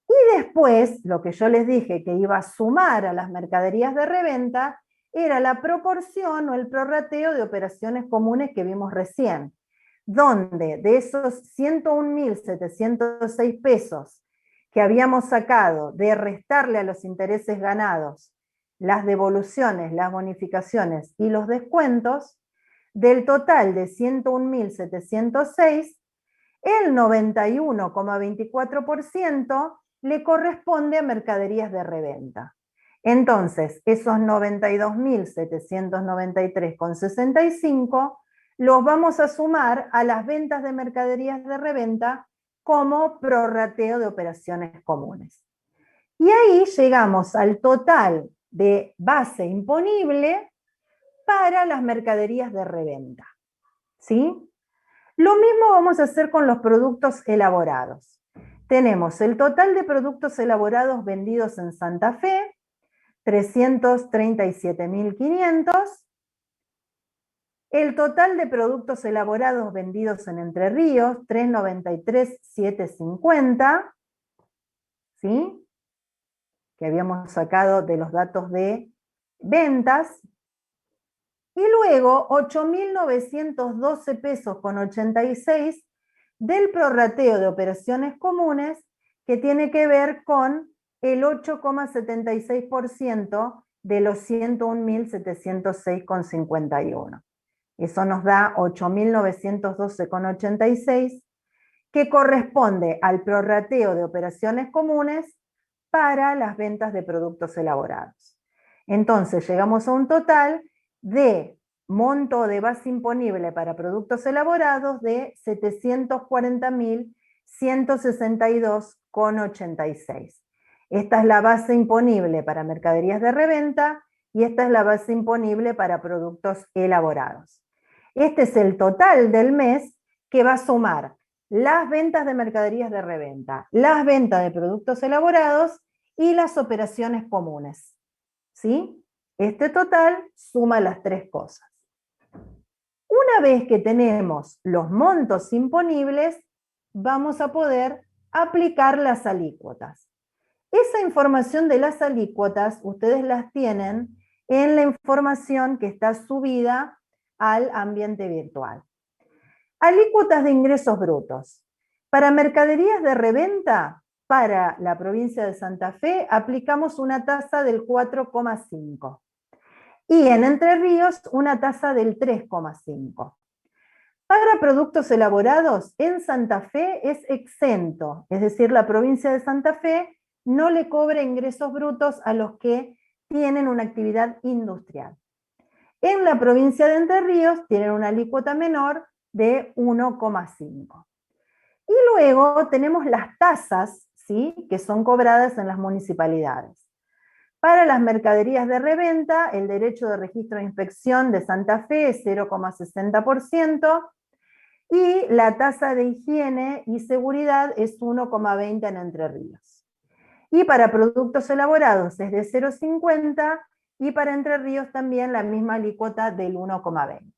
Y después, lo que yo les dije que iba a sumar a las mercaderías de reventa, era la proporción o el prorrateo de operaciones comunes que vimos recién, donde de esos 101.706 pesos que habíamos sacado de restarle a los intereses ganados las devoluciones, las bonificaciones y los descuentos, del total de 101.706, el 91,24% le corresponde a mercaderías de reventa. Entonces, esos 92.793,65 los vamos a sumar a las ventas de mercaderías de reventa como prorrateo de operaciones comunes. Y ahí llegamos al total de base imponible para las mercaderías de reventa. ¿Sí? Lo mismo vamos a hacer con los productos elaborados. Tenemos el total de productos elaborados vendidos en Santa Fe, 337.500. El total de productos elaborados vendidos en Entre Ríos, 393.750, ¿sí? Que habíamos sacado de los datos de ventas. Y luego 8.912 pesos con 86 del prorrateo de operaciones comunes, que tiene que ver con el 8,76% de los 101.706,51. Eso nos da 8.912,86, que corresponde al prorrateo de operaciones comunes para las ventas de productos elaborados. Entonces llegamos a un total de monto de base imponible para productos elaborados de 740.162,86. Esta es la base imponible para mercaderías de reventa y esta es la base imponible para productos elaborados. Este es el total del mes que va a sumar las ventas de mercaderías de reventa, las ventas de productos elaborados y las operaciones comunes. ¿Sí? Este total suma las tres cosas. Una vez que tenemos los montos imponibles, vamos a poder aplicar las alícuotas. Esa información de las alícuotas ustedes las tienen en la información que está subida al ambiente virtual. Alícuotas de ingresos brutos. Para mercaderías de reventa, para la provincia de Santa Fe, aplicamos una tasa del 4,5. Y en Entre Ríos, una tasa del 3,5. Para productos elaborados, en Santa Fe es exento, es decir, la provincia de Santa Fe no le cobra ingresos brutos a los que tienen una actividad industrial. En la provincia de Entre Ríos tienen una alícuota menor de 1,5. Y luego tenemos las tasas, ¿sí?, que son cobradas en las municipalidades. Para las mercaderías de reventa, el derecho de registro de inspección de Santa Fe es 0,60% y la tasa de higiene y seguridad es 1,20 en Entre Ríos. Y para productos elaborados es de 0,50 y para Entre Ríos también la misma alícuota del 1,20.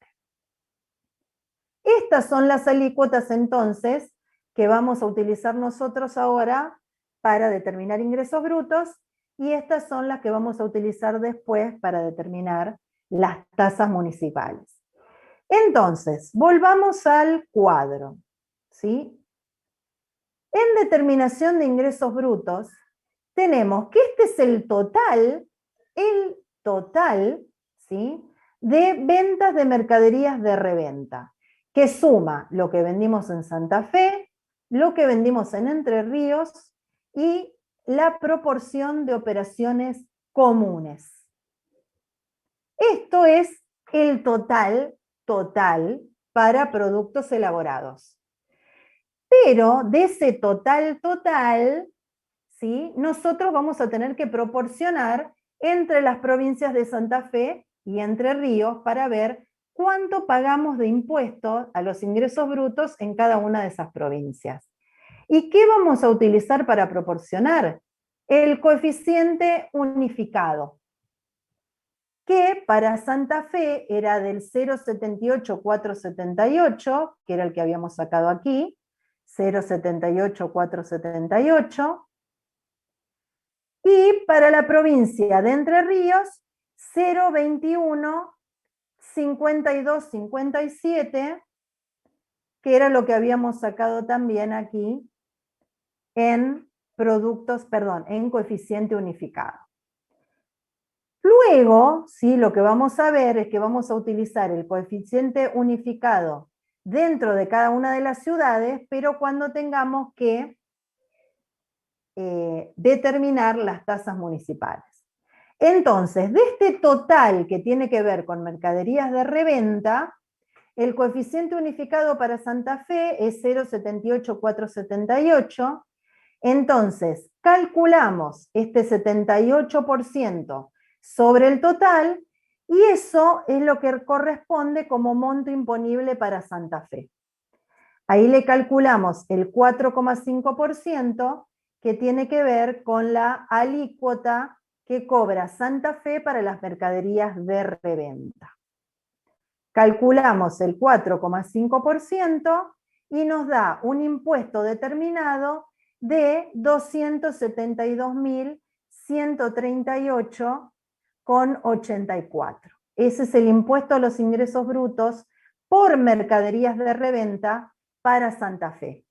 Estas son las alícuotas entonces que vamos a utilizar nosotros ahora para determinar ingresos brutos, y estas son las que vamos a utilizar después para determinar las tasas municipales. Entonces, volvamos al cuadro, ¿sí? En determinación de ingresos brutos, tenemos que este es el total, ¿sí?, de ventas de mercaderías de reventa, que suma lo que vendimos en Santa Fe, lo que vendimos en Entre Ríos y la proporción de operaciones comunes. Esto es el total para productos elaborados. Pero de ese total, ¿sí? Nosotros vamos a tener que proporcionar entre las provincias de Santa Fe y Entre Ríos para ver cuánto pagamos de impuestos a los ingresos brutos en cada una de esas provincias. ¿Y qué vamos a utilizar para proporcionar? El coeficiente unificado, que para Santa Fe era del 0,78478, que era el que habíamos sacado aquí, 0,78478, y para la provincia de Entre Ríos, 0,215257, que era lo que habíamos sacado también aquí en en coeficiente unificado. Luego, ¿sí? Lo que vamos a ver es que vamos a utilizar el coeficiente unificado dentro de cada una de las ciudades, pero cuando tengamos que determinar las tasas municipales. Entonces, de este total que tiene que ver con mercaderías de reventa, el coeficiente unificado para Santa Fe es 0,78478. Entonces, calculamos este 78% sobre el total, y eso es lo que corresponde como monto imponible para Santa Fe. Ahí le calculamos el 4,5% que tiene que ver con la alícuota que cobra Santa Fe para las mercaderías de reventa. Calculamos el 4,5% y nos da un impuesto determinado de 272.138,84. Ese es el impuesto a los ingresos brutos por mercaderías de reventa para Santa Fe.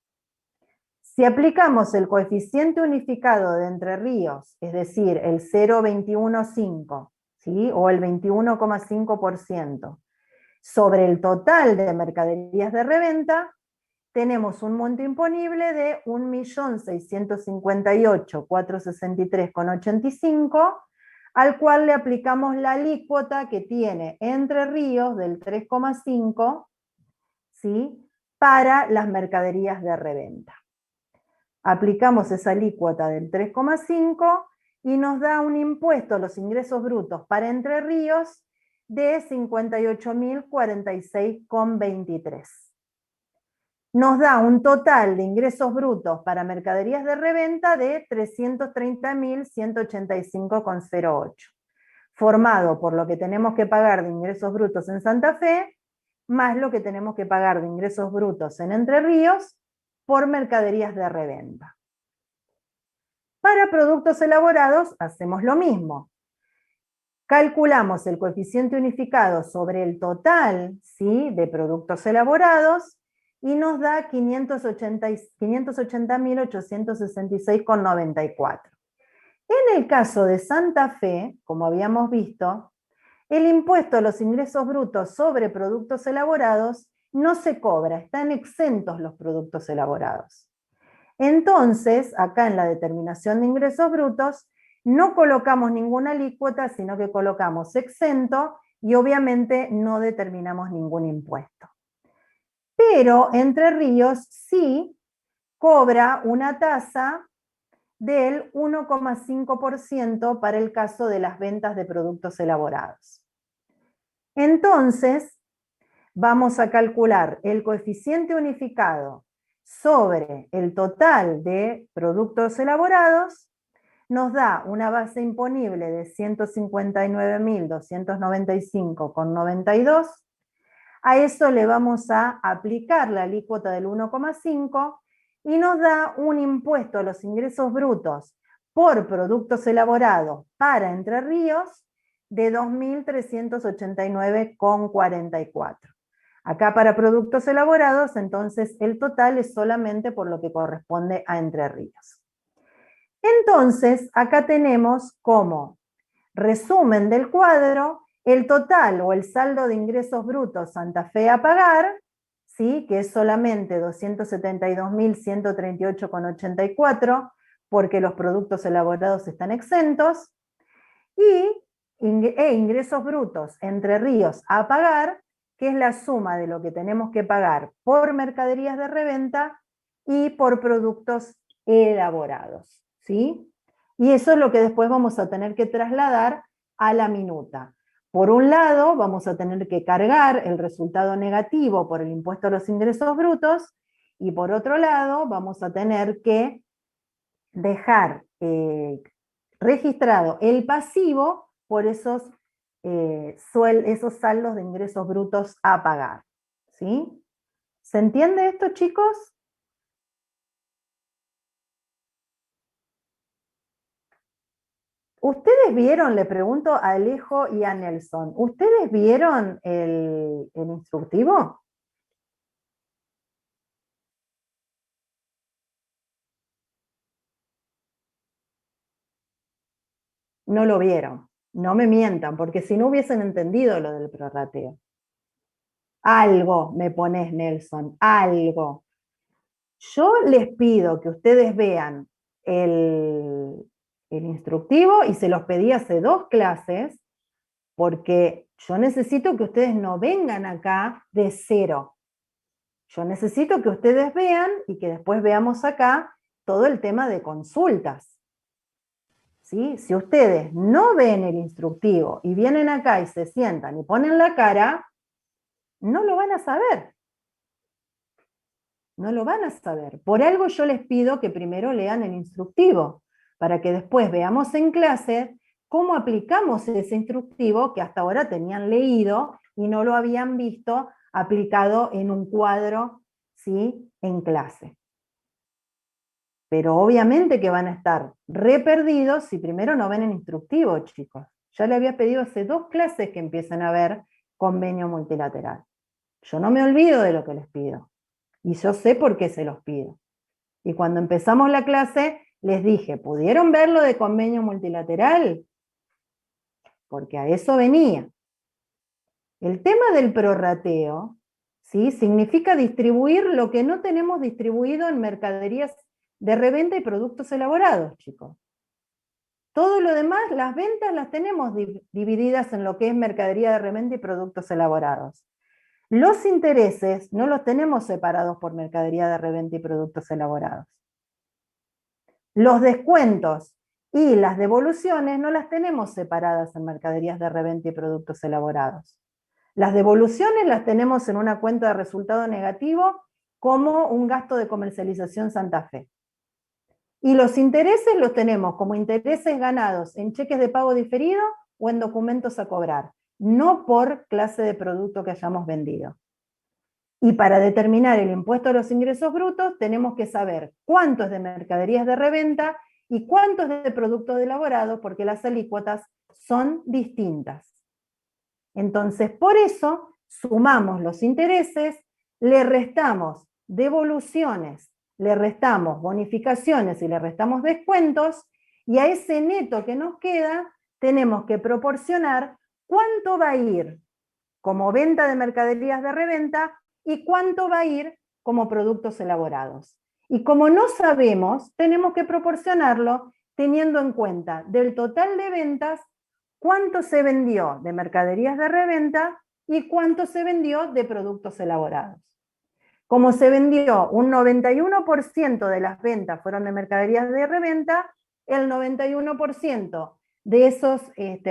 Si aplicamos el coeficiente unificado de Entre Ríos, es decir, el 0,215, ¿sí? O el 21,5%, sobre el total de mercaderías de reventa, tenemos un monto imponible de 1.658.463,85, al cual le aplicamos la alícuota que tiene Entre Ríos del 3,5, ¿sí? Para las mercaderías de reventa. Aplicamos esa alícuota del 3,5 y nos da un impuesto a los ingresos brutos para Entre Ríos de 58.046,23. Nos da un total de ingresos brutos para mercaderías de reventa de 330.185,08, formado por lo que tenemos que pagar de ingresos brutos en Santa Fe, más lo que tenemos que pagar de ingresos brutos en Entre Ríos por mercaderías de reventa. Para productos elaborados hacemos lo mismo. Calculamos el coeficiente unificado sobre el total, ¿sí? De productos elaborados y nos da 580.866,94. En el caso de Santa Fe, como habíamos visto, el impuesto a los ingresos brutos sobre productos elaborados no se cobra, están exentos los productos elaborados. Entonces, acá en la determinación de ingresos brutos, no colocamos ninguna alícuota, sino que colocamos exento y obviamente no determinamos ningún impuesto. Pero Entre Ríos sí cobra una tasa del 1,5% para el caso de las ventas de productos elaborados. Entonces, vamos a calcular el coeficiente unificado sobre el total de productos elaborados, nos da una base imponible de 159.295,92. A eso le vamos a aplicar la alícuota del 1,5 y nos da un impuesto a los ingresos brutos por productos elaborados para Entre Ríos de 2.389,44. Acá para productos elaborados, entonces el total es solamente por lo que corresponde a Entre Ríos. Entonces, acá tenemos como resumen del cuadro el total o el saldo de ingresos brutos Santa Fe a pagar, ¿sí? Que es solamente 272.138,84, porque los productos elaborados están exentos, e ingresos brutos Entre Ríos a pagar, que es la suma de lo que tenemos que pagar por mercaderías de reventa y por productos elaborados, ¿sí? Y eso es lo que después vamos a tener que trasladar a la minuta. Por un lado, vamos a tener que cargar el resultado negativo por el impuesto a los ingresos brutos, y por otro lado, vamos a tener que dejar registrado el pasivo por esos saldos de ingresos brutos a pagar, ¿sí? ¿Se entiende esto, chicos? ¿Ustedes vieron, le pregunto a Alejo y a Nelson, ¿ustedes vieron el instructivo? No lo vieron, no me mientan, porque si no hubiesen entendido lo del prorrateo. Algo me pones, Nelson, algo. Yo les pido que ustedes vean el instructivo, y se los pedí hace 2 clases, porque yo necesito que ustedes no vengan acá de cero. Yo necesito que ustedes vean y que después veamos acá todo el tema de consultas. ¿Sí? Si ustedes no ven el instructivo y vienen acá y se sientan y ponen la cara, no lo van a saber. No lo van a saber. Por algo yo les pido que primero lean el instructivo, para que después veamos en clase cómo aplicamos ese instructivo que hasta ahora tenían leído y no lo habían visto aplicado en un cuadro, ¿sí?, en clase. Pero obviamente que van a estar re perdidos si primero no ven el instructivo, chicos. Ya le había pedido hace 2 clases que empiecen a ver convenio multilateral. Yo no me olvido de lo que les pido. Y yo sé por qué se los pido. Y cuando empezamos la clase, les dije, ¿pudieron ver lo de convenio multilateral? Porque a eso venía. El tema del prorrateo, ¿sí?, significa distribuir lo que no tenemos distribuido en mercaderías de reventa y productos elaborados, chicos. Todo lo demás, las ventas las tenemos divididas en lo que es mercadería de reventa y productos elaborados. Los intereses no los tenemos separados por mercadería de reventa y productos elaborados. Los descuentos y las devoluciones no las tenemos separadas en mercaderías de reventa y productos elaborados. Las devoluciones las tenemos en una cuenta de resultado negativo como un gasto de comercialización Santa Fe. Y los intereses los tenemos como intereses ganados en cheques de pago diferido o en documentos a cobrar, no por clase de producto que hayamos vendido. Y para determinar el impuesto a los ingresos brutos tenemos que saber cuánto es de mercaderías de reventa y cuánto es de productos elaborados, porque las alícuotas son distintas. Entonces, por eso, sumamos los intereses, le restamos devoluciones, le restamos bonificaciones y le restamos descuentos, y a ese neto que nos queda tenemos que proporcionar cuánto va a ir como venta de mercaderías de reventa y cuánto va a ir como productos elaborados. Y como no sabemos, tenemos que proporcionarlo teniendo en cuenta del total de ventas cuánto se vendió de mercaderías de reventa y cuánto se vendió de productos elaborados. Como se vendió un 91% de las ventas fueron de mercaderías de reventa, el 91% de esas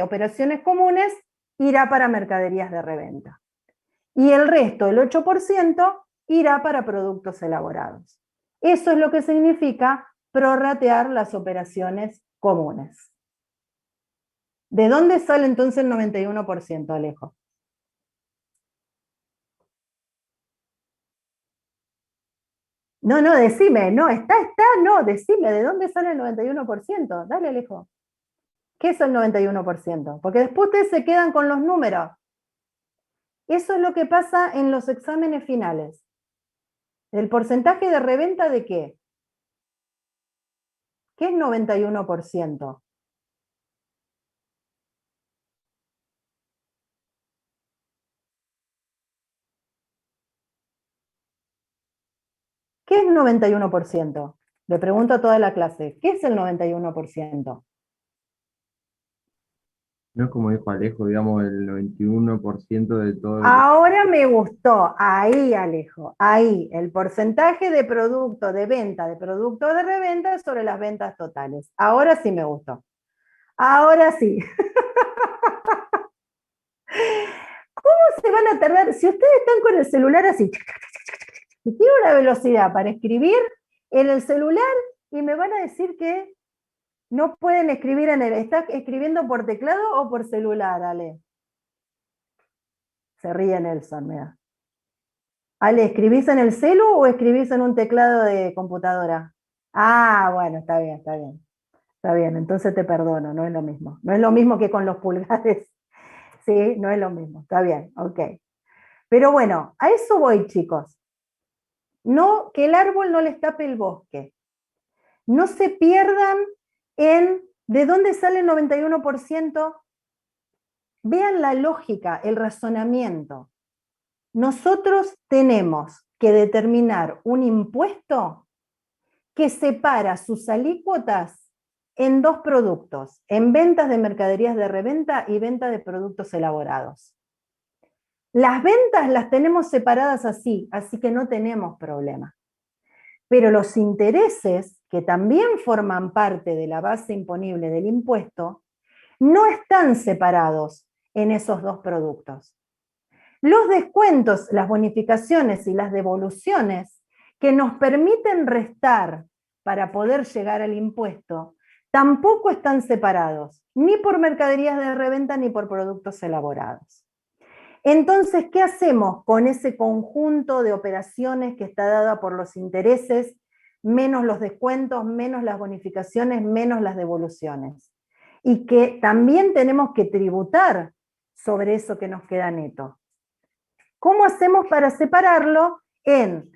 operaciones comunes irá para mercaderías de reventa. Y el resto, el 8%, irá para productos elaborados. Eso es lo que significa prorratear las operaciones comunes. ¿De dónde sale entonces el 91%, Alejo? No, decime, no, decime, ¿de dónde sale el 91%? Dale, Alejo. ¿Qué es el 91%? Porque después ustedes se quedan con los números. Eso es lo que pasa en los exámenes finales. ¿El porcentaje de reventa de qué? ¿Qué es 91%? ¿Qué es 91%? Le pregunto a toda la clase, ¿qué es el 91%? No es como dijo Alejo, digamos, el 91% de todo lo que... Ahora me gustó, ahí Alejo, ahí, el porcentaje de producto de venta, de producto de reventa sobre las ventas totales. Ahora sí me gustó. Ahora sí. ¿Cómo se van a tardar? Si ustedes están con el celular así, y tiene una velocidad para escribir en el celular y me van a decir que no pueden escribir en el... ¿Está escribiendo por teclado o por celular, Ale? Se ríe Nelson, mira. Ale, ¿escribís en el celu o escribís en un teclado de computadora? Ah, bueno, está bien, está bien. Está bien, entonces te perdono, no es lo mismo. No es lo mismo que con los pulgares. Sí, no es lo mismo. Está bien, ok. Pero bueno, a eso voy, chicos. No, que el árbol no les tape el bosque. No se pierdan en de dónde sale el 91%. Vean la lógica, el razonamiento. Nosotros tenemos que determinar un impuesto que separa sus alícuotas en dos productos, en ventas de mercaderías de reventa y venta de productos elaborados. Las ventas las tenemos separadas así que no tenemos problema. Pero los intereses, que también forman parte de la base imponible del impuesto, no están separados en esos dos productos. Los descuentos, las bonificaciones y las devoluciones que nos permiten restar para poder llegar al impuesto, tampoco están separados, ni por mercaderías de reventa ni por productos elaborados. Entonces, ¿qué hacemos con ese conjunto de operaciones que está dada por los intereses, menos los descuentos, menos las bonificaciones, menos las devoluciones? Y que también tenemos que tributar sobre eso que nos queda neto. ¿Cómo hacemos para separarlo en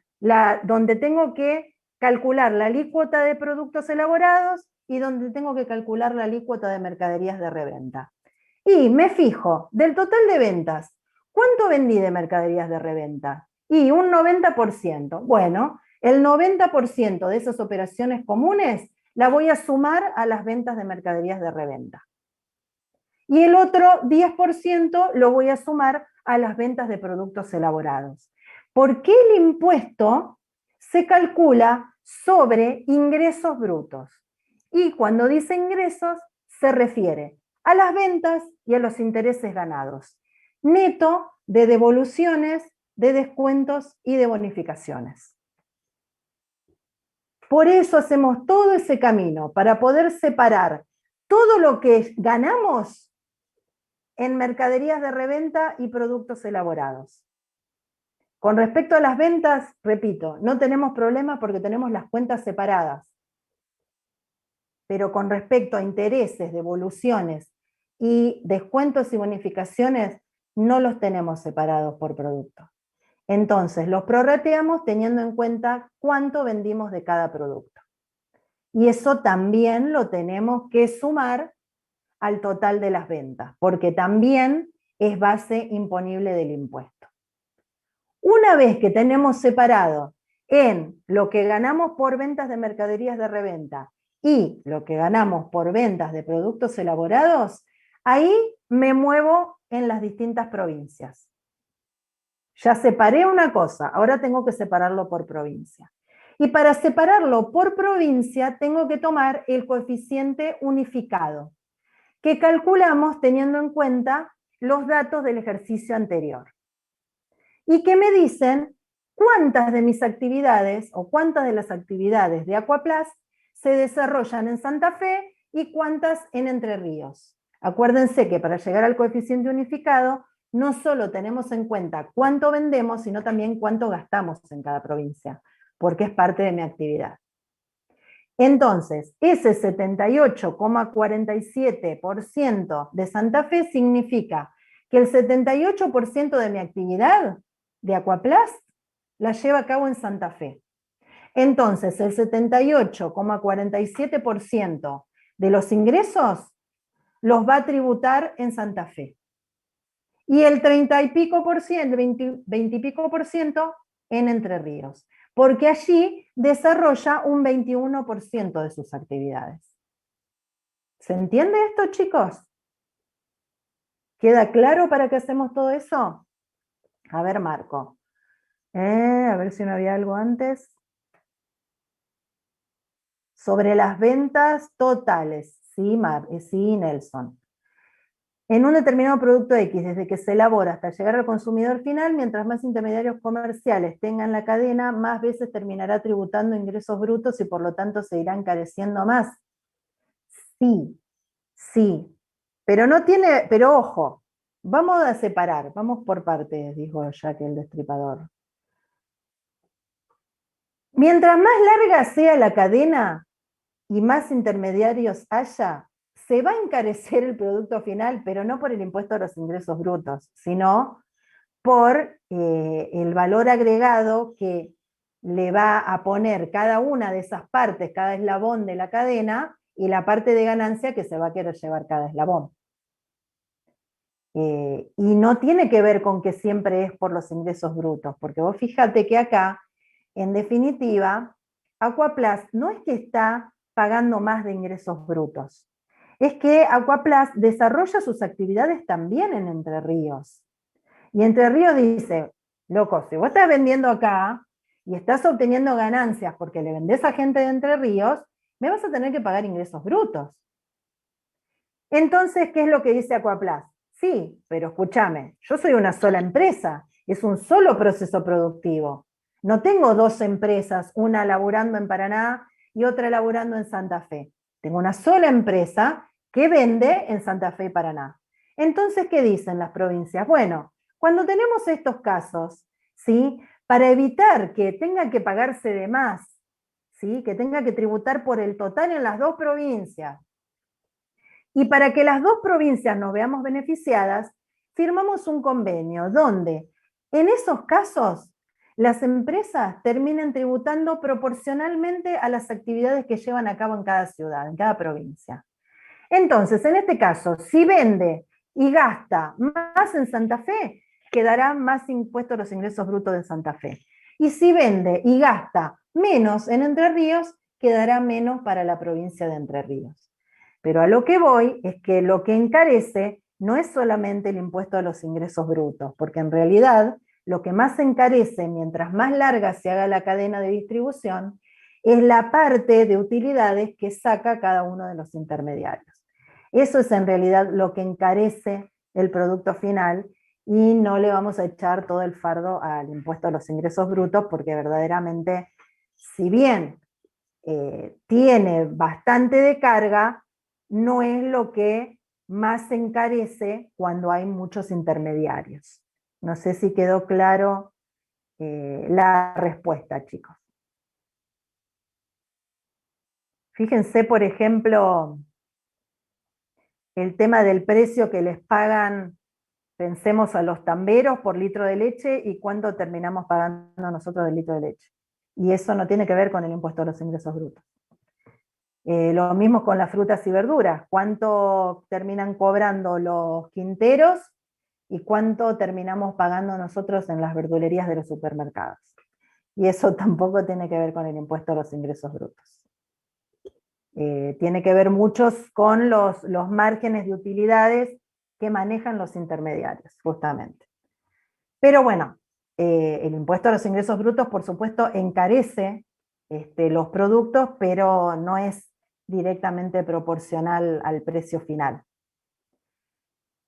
donde tengo que calcular la alícuota de productos elaborados y donde tengo que calcular la alícuota de mercaderías de reventa? Y me fijo, del total de ventas, ¿cuánto vendí de mercaderías de reventa? Y un 90%. Bueno, el 90% de esas operaciones comunes la voy a sumar a las ventas de mercaderías de reventa. Y el otro 10% lo voy a sumar a las ventas de productos elaborados. ¿Por qué el impuesto se calcula sobre ingresos brutos? Y cuando dice ingresos, se refiere a las ventas y a los intereses ganados, neto de devoluciones, de descuentos y de bonificaciones. Por eso hacemos todo ese camino, para poder separar todo lo que ganamos en mercaderías de reventa y productos elaborados. Con respecto a las ventas, repito, no tenemos problema porque tenemos las cuentas separadas. Pero con respecto a intereses, devoluciones y descuentos y bonificaciones, no los tenemos separados por producto. Entonces, los prorrateamos teniendo en cuenta cuánto vendimos de cada producto. Y eso también lo tenemos que sumar al total de las ventas, porque también es base imponible del impuesto. Una vez que tenemos separado en lo que ganamos por ventas de mercaderías de reventa y lo que ganamos por ventas de productos elaborados, ahí me muevo en las distintas provincias. Ya separé una cosa, ahora tengo que separarlo por provincia. Y para separarlo por provincia tengo que tomar el coeficiente unificado, que calculamos teniendo en cuenta los datos del ejercicio anterior. Y que me dicen cuántas de mis actividades o cuántas de las actividades de Aquaplas se desarrollan en Santa Fe y cuántas en Entre Ríos. Acuérdense que para llegar al coeficiente unificado no solo tenemos en cuenta cuánto vendemos, sino también cuánto gastamos en cada provincia, porque es parte de mi actividad. Entonces, ese 78,47% de Santa Fe significa que el 78% de mi actividad de Aquaplas la lleva a cabo en Santa Fe. Entonces, el 78,47% de los ingresos los va a tributar en Santa Fe. Y el 30 y pico por ciento, 20 y pico por ciento en Entre Ríos, porque allí desarrolla un 21% de sus actividades. ¿Se entiende esto, chicos? ¿Queda claro para qué hacemos todo eso? A ver, Marco. A ver si no había algo antes. Sobre las ventas totales. Sí, sí, Nelson. En un determinado producto X, desde que se elabora hasta llegar al consumidor final, mientras más intermediarios comerciales tengan la cadena, más veces terminará tributando ingresos brutos y por lo tanto se irá encareciendo más. Sí, sí, pero no tiene, pero ojo, vamos a separar, vamos por partes, dijo Jack el Destripador. Mientras más larga sea la cadena y más intermediarios haya, se va a encarecer el producto final, pero no por el impuesto a los ingresos brutos, sino por el valor agregado que le va a poner cada una de esas partes, cada eslabón de la cadena, y la parte de ganancia que se va a querer llevar cada eslabón. Y no tiene que ver con que siempre es por los ingresos brutos, porque vos fíjate que acá, en definitiva, Aquaplas no es que está pagando más de ingresos brutos, es que Aquaplas desarrolla sus actividades también en Entre Ríos. Y Entre Ríos dice, loco, si vos estás vendiendo acá y estás obteniendo ganancias porque le vendés a gente de Entre Ríos, me vas a tener que pagar ingresos brutos. Entonces, ¿qué es lo que dice Aquaplas? Sí, pero escúchame, yo soy una sola empresa, es un solo proceso productivo. No tengo dos empresas, una laburando en Paraná y otra laburando en Santa Fe. Tengo una sola empresa que vende en Santa Fe y Paraná. Entonces, ¿qué dicen las provincias? Bueno, cuando tenemos estos casos, ¿sí? Para evitar que tenga que pagarse de más, ¿sí? Que tenga que tributar por el total en las dos provincias, y para que las dos provincias nos veamos beneficiadas, firmamos un convenio donde en esos casos las empresas terminen tributando proporcionalmente a las actividades que llevan a cabo en cada ciudad, en cada provincia. Entonces, en este caso, si vende y gasta más en Santa Fe, quedará más impuesto a los ingresos brutos de Santa Fe. Y si vende y gasta menos en Entre Ríos, quedará menos para la provincia de Entre Ríos. Pero a lo que voy es que lo que encarece no es solamente el impuesto a los ingresos brutos, porque en realidad lo que más encarece mientras más larga se haga la cadena de distribución es la parte de utilidades que saca cada uno de los intermediarios. Eso es en realidad lo que encarece el producto final y no le vamos a echar todo el fardo al impuesto a los ingresos brutos porque verdaderamente, si bien tiene bastante de carga, no es lo que más se encarece cuando hay muchos intermediarios. No sé si quedó claro la respuesta, chicos. Fíjense, por ejemplo, el tema del precio que les pagan, pensemos a los tamberos por litro de leche y cuánto terminamos pagando nosotros del litro de leche. Y eso no tiene que ver con el impuesto a los ingresos brutos. Lo mismo con las frutas y verduras, cuánto terminan cobrando los quinteros y cuánto terminamos pagando nosotros en las verdulerías de los supermercados. Y eso tampoco tiene que ver con el impuesto a los ingresos brutos. Tiene que ver muchos con los márgenes de utilidades que manejan los intermediarios, justamente. Pero bueno, el impuesto a los ingresos brutos, por supuesto, encarece los productos, pero no es directamente proporcional al precio final.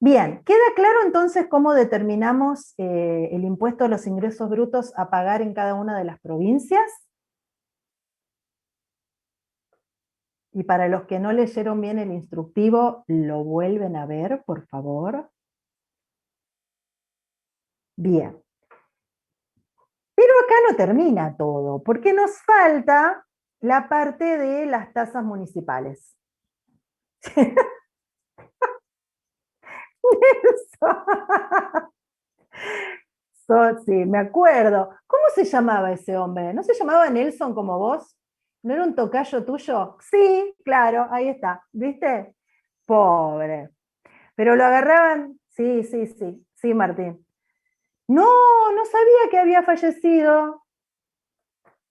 Bien, ¿queda claro entonces cómo determinamos el impuesto a los ingresos brutos a pagar en cada una de las provincias? Y para los que no leyeron bien el instructivo, lo vuelven a ver, por favor. Bien. Pero acá no termina todo, porque nos falta la parte de las tasas municipales. Sí, me acuerdo. ¿Cómo se llamaba ese hombre? ¿No se llamaba Nelson como vos? ¿No era un tocayo tuyo? Sí, claro, ahí está. ¿Viste? Pobre. Pero lo agarraban. Sí, sí, sí. Sí, Martín. No, no sabía que había fallecido.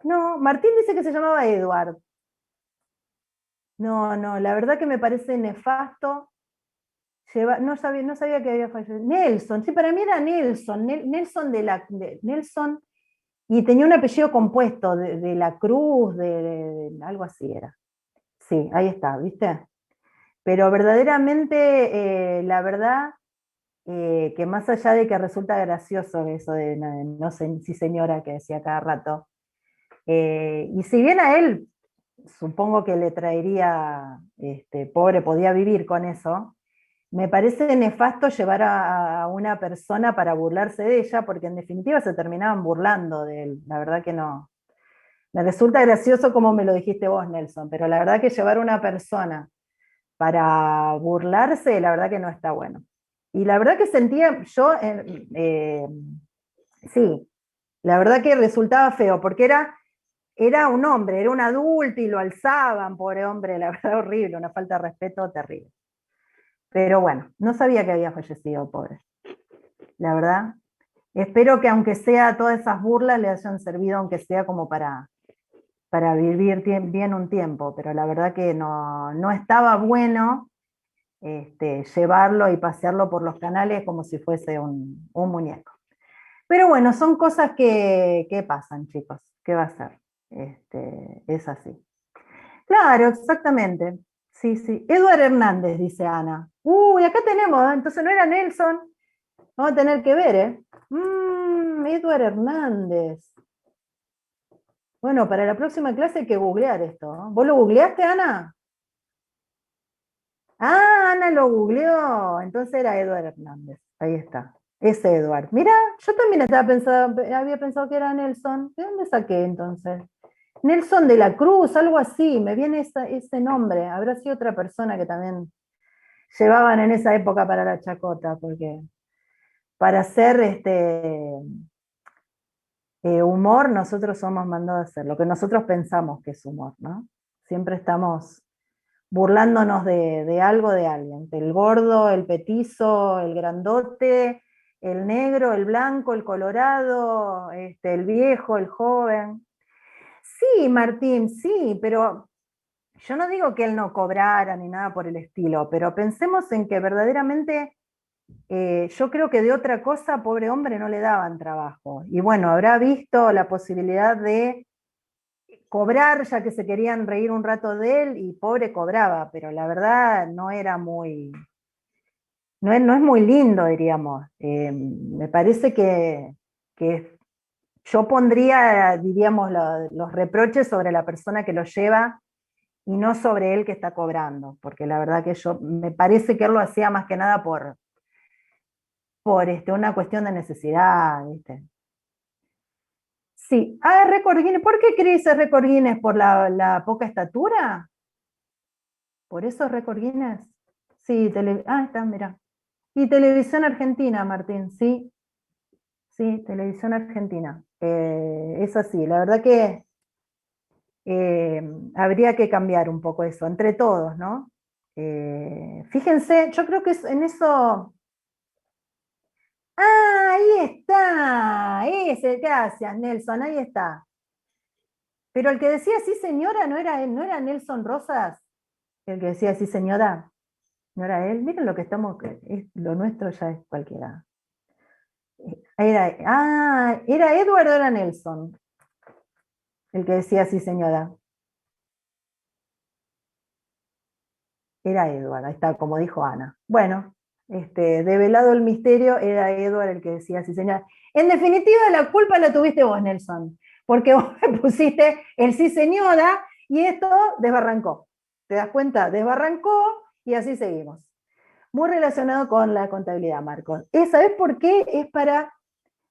No, Martín dice que se llamaba Edward. No, no, la verdad que me parece nefasto. No sabía que había fallecido. Nelson, sí, para mí era Nelson, Nelson, y tenía un apellido compuesto, de la Cruz, algo así era. Sí, ahí está, ¿viste? Pero verdaderamente, la verdad, que más allá de que resulta gracioso eso de no sé si señora que decía cada rato, y si bien a él supongo que le traería, pobre, podía vivir con eso, me parece nefasto llevar a una persona para burlarse de ella, porque en definitiva se terminaban burlando de él. La verdad que no. Me resulta gracioso como me lo dijiste vos, Nelson, pero la verdad que llevar a una persona para burlarse, la verdad que no está bueno. Y la verdad que sentía yo, sí, la verdad que resultaba feo, porque era un hombre, era un adulto y lo alzaban, pobre hombre, la verdad horrible, una falta de respeto terrible. Pero bueno, no sabía que había fallecido, pobre. La verdad. Espero que aunque sea todas esas burlas le hayan servido, aunque sea como para vivir bien un tiempo, pero la verdad que no estaba bueno llevarlo y pasearlo por los canales como si fuese un muñeco. Pero bueno, son cosas que pasan, chicos. ¿Qué va a ser? Es así. Claro, exactamente. Sí, sí. Eduard Hernández, dice Ana. Uy, acá tenemos, entonces no era Nelson. Vamos a tener que ver, ¿eh? Eduard Hernández. Bueno, para la próxima clase hay que googlear esto, ¿no? ¿Vos lo googleaste, Ana? Ah, Ana lo googleó. Entonces era Eduard Hernández. Ahí está. Ese Eduard. Mira, yo también había pensado que era Nelson. ¿De dónde saqué entonces? Nelson de la Cruz, algo así. Me viene ese nombre. Habrá sido otra persona que también llevaban en esa época para la chacota, porque para hacer humor nosotros somos mandados a hacer lo que nosotros pensamos que es humor, ¿no? Siempre estamos burlándonos de algo, de alguien, el gordo, el petizo, el grandote, el negro, el blanco, el colorado, el viejo, el joven. Sí, Martín, sí, pero yo no digo que él no cobrara ni nada por el estilo, pero pensemos en que verdaderamente yo creo que de otra cosa, pobre hombre, no le daban trabajo. Y bueno, habrá visto la posibilidad de cobrar, ya que se querían reír un rato de él, y pobre cobraba, pero la verdad no era muy, no es muy lindo, diríamos. Me parece que yo pondría, diríamos, los reproches sobre la persona que lo lleva y no sobre él que está cobrando, porque la verdad que me parece que él lo hacía más que nada por una cuestión de necesidad, ¿viste? Sí, récord Guinness. ¿Por qué crees récord Guinness? ¿Por la poca estatura? ¿Por eso récord Guinness? Sí, está, mira. Y Televisión Argentina, Martín, sí. Sí, Televisión Argentina. Es así, la verdad que habría que cambiar un poco eso, entre todos, ¿no? Fíjense, yo creo que en eso... ¡Ah, ahí está! Gracias, Nelson, ahí está. Pero el que decía sí, señora, ¿no era Nelson Rosas? El que decía sí, señora, ¿no era él? Miren lo que lo nuestro ya es cualquiera. ¿Era Edward o era Nelson? El que decía sí, señora. Era Edward, ahí está, como dijo Ana. Bueno, develado el misterio, era Edward el que decía sí, señora. En definitiva, la culpa la tuviste vos, Nelson, porque vos me pusiste el sí, señora, y esto desbarrancó. ¿Te das cuenta? Desbarrancó y así seguimos. Muy relacionado con la contabilidad, Marcos. ¿Sabés por qué? Es para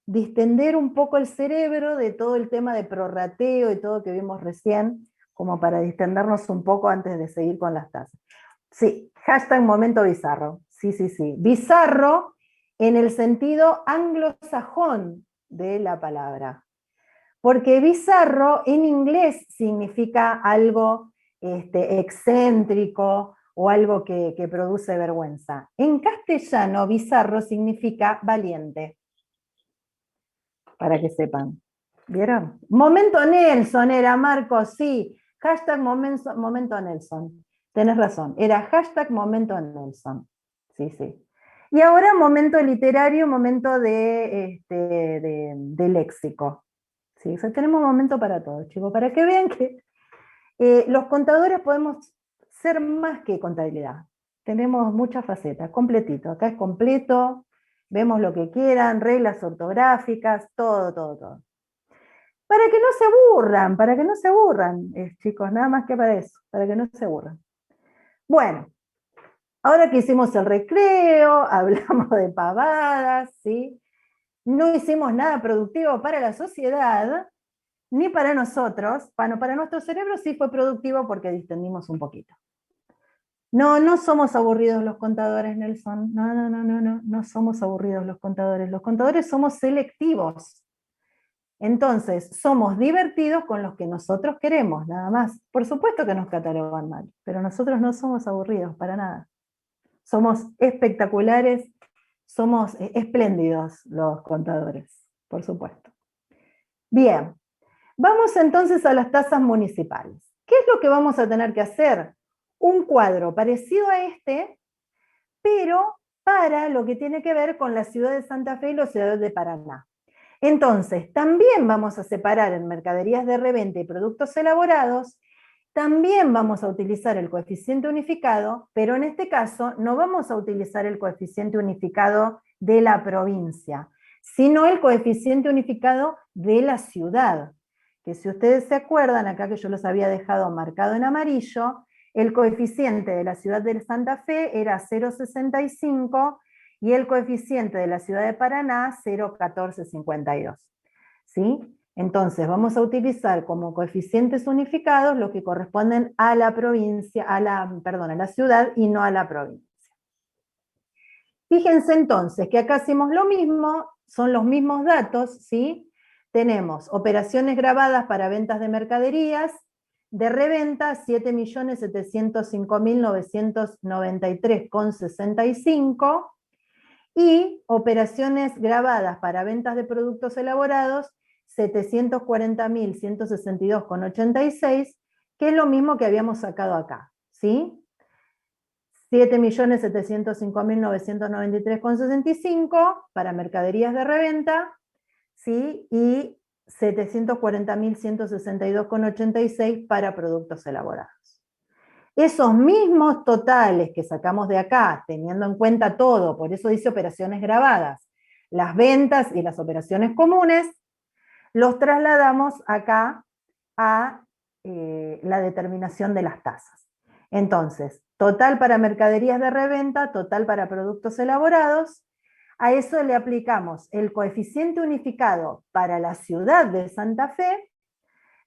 distender un poco el cerebro de todo el tema de prorrateo y todo que vimos recién, como para distendernos un poco antes de seguir con las tasas. Sí, hashtag momento bizarro. Sí, sí, sí. Bizarro en el sentido anglosajón de la palabra. Porque bizarro en inglés significa algo excéntrico o algo que produce vergüenza. En castellano, bizarro significa valiente. Para que sepan. ¿Vieron? Momento Nelson era, Marcos, sí. Hashtag momento Nelson. Tenés razón. Era hashtag momento Nelson. sí, sí. Y ahora momento literario, momento de léxico. ¿Sí? O sea, tenemos momento para todo, chicos, para que vean que los contadores podemos ser más que contabilidad. Tenemos muchas facetas, completito. Acá es completo, vemos lo que quieran, reglas ortográficas, todo, todo, todo. Para que no se aburran, chicos, nada más que para eso, para que no se aburran. Bueno, ahora que hicimos el recreo, hablamos de pavadas, ¿sí? No hicimos nada productivo para la sociedad, ni para nosotros. Bueno, para nuestro cerebro sí fue productivo porque distendimos un poquito. No, no somos aburridos los contadores, Nelson. No, no, no, no, no, no somos aburridos los contadores. Los contadores somos selectivos. Entonces, somos divertidos con los que nosotros queremos, nada más. Por supuesto que nos catalogan mal, pero nosotros no somos aburridos para nada. Somos espectaculares, somos espléndidos los contadores, por supuesto. Bien, vamos entonces a las tasas municipales. ¿Qué es lo que vamos a tener que hacer? Un cuadro parecido a este, pero para lo que tiene que ver con la ciudad de Santa Fe y la ciudad de Paraná. Entonces, también vamos a separar en mercaderías de reventa y productos elaborados, también vamos a utilizar el coeficiente unificado, pero en este caso no vamos a utilizar el coeficiente unificado de la provincia, sino el coeficiente unificado de la ciudad, que si ustedes se acuerdan, acá que yo los había dejado marcado en amarillo, el coeficiente de la ciudad de Santa Fe era 0,65 y el coeficiente de la ciudad de Paraná 0,1452. ¿Sí? Entonces vamos a utilizar como coeficientes unificados los que corresponden a la provincia, a la ciudad y no a la provincia. Fíjense entonces que acá hacemos lo mismo, son los mismos datos, ¿sí? Tenemos operaciones grabadas para ventas de mercaderías, de reventa 7.705.993,65 y operaciones grabadas para ventas de productos elaborados 740.162,86, que es lo mismo que habíamos sacado acá, ¿sí? 7.705.993,65 para mercaderías de reventa, ¿sí? Y 740.162,86 para productos elaborados. Esos mismos totales que sacamos de acá, teniendo en cuenta todo, por eso dice operaciones grabadas, las ventas y las operaciones comunes, los trasladamos acá a la determinación de las tasas. Entonces, total para mercaderías de reventa, total para productos elaborados, a eso le aplicamos el coeficiente unificado para la ciudad de Santa Fe,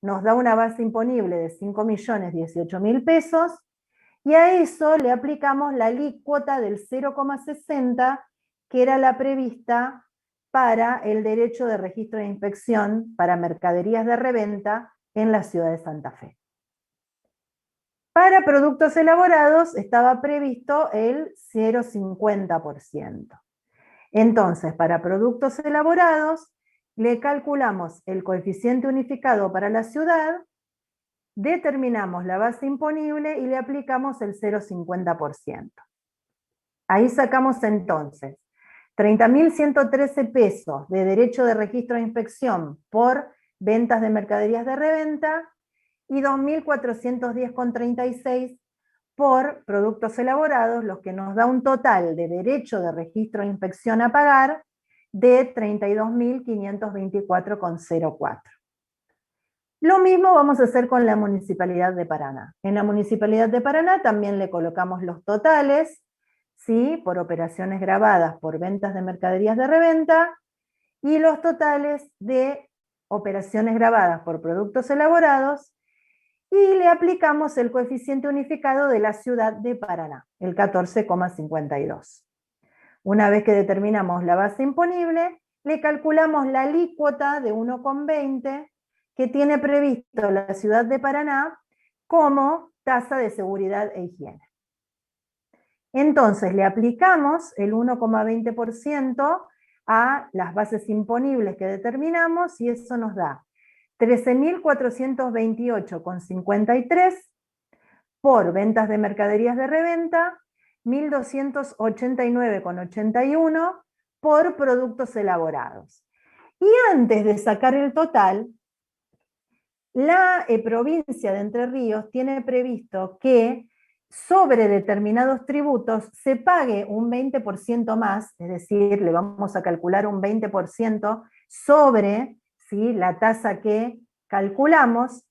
nos da una base imponible de 5.018.000 pesos, y a eso le aplicamos la alícuota del 0,60, que era la prevista para el derecho de registro de inspección para mercaderías de reventa en la ciudad de Santa Fe. Para productos elaborados estaba previsto el 0,50%. Entonces, para productos elaborados, le calculamos el coeficiente unificado para la ciudad, determinamos la base imponible y le aplicamos el 0,50%. Ahí sacamos entonces 30.113 pesos de derecho de registro de inspección por ventas de mercaderías de reventa y 2.410,36 por productos elaborados, los que nos da un total de derecho de registro de inspección a pagar de 32.524,04. Lo mismo vamos a hacer con la Municipalidad de Paraná. En la Municipalidad de Paraná también le colocamos los totales, ¿sí? Por operaciones grabadas por ventas de mercaderías de reventa, y los totales de operaciones grabadas por productos elaborados, y le aplicamos el coeficiente unificado de la ciudad de Paraná, el 14,52. Una vez que determinamos la base imponible, le calculamos la alícuota de 1,20 que tiene previsto la ciudad de Paraná como tasa de seguridad e higiene. Entonces le aplicamos el 1,20% a las bases imponibles que determinamos y eso nos da 13.428,53 por ventas de mercaderías de reventa 1.289,81 por productos elaborados. Y antes de sacar el total, la provincia de Entre Ríos tiene previsto que sobre determinados tributos se pague un 20% más, es decir, le vamos a calcular un 20% sobre, ¿sí?, la tasa que calculamos,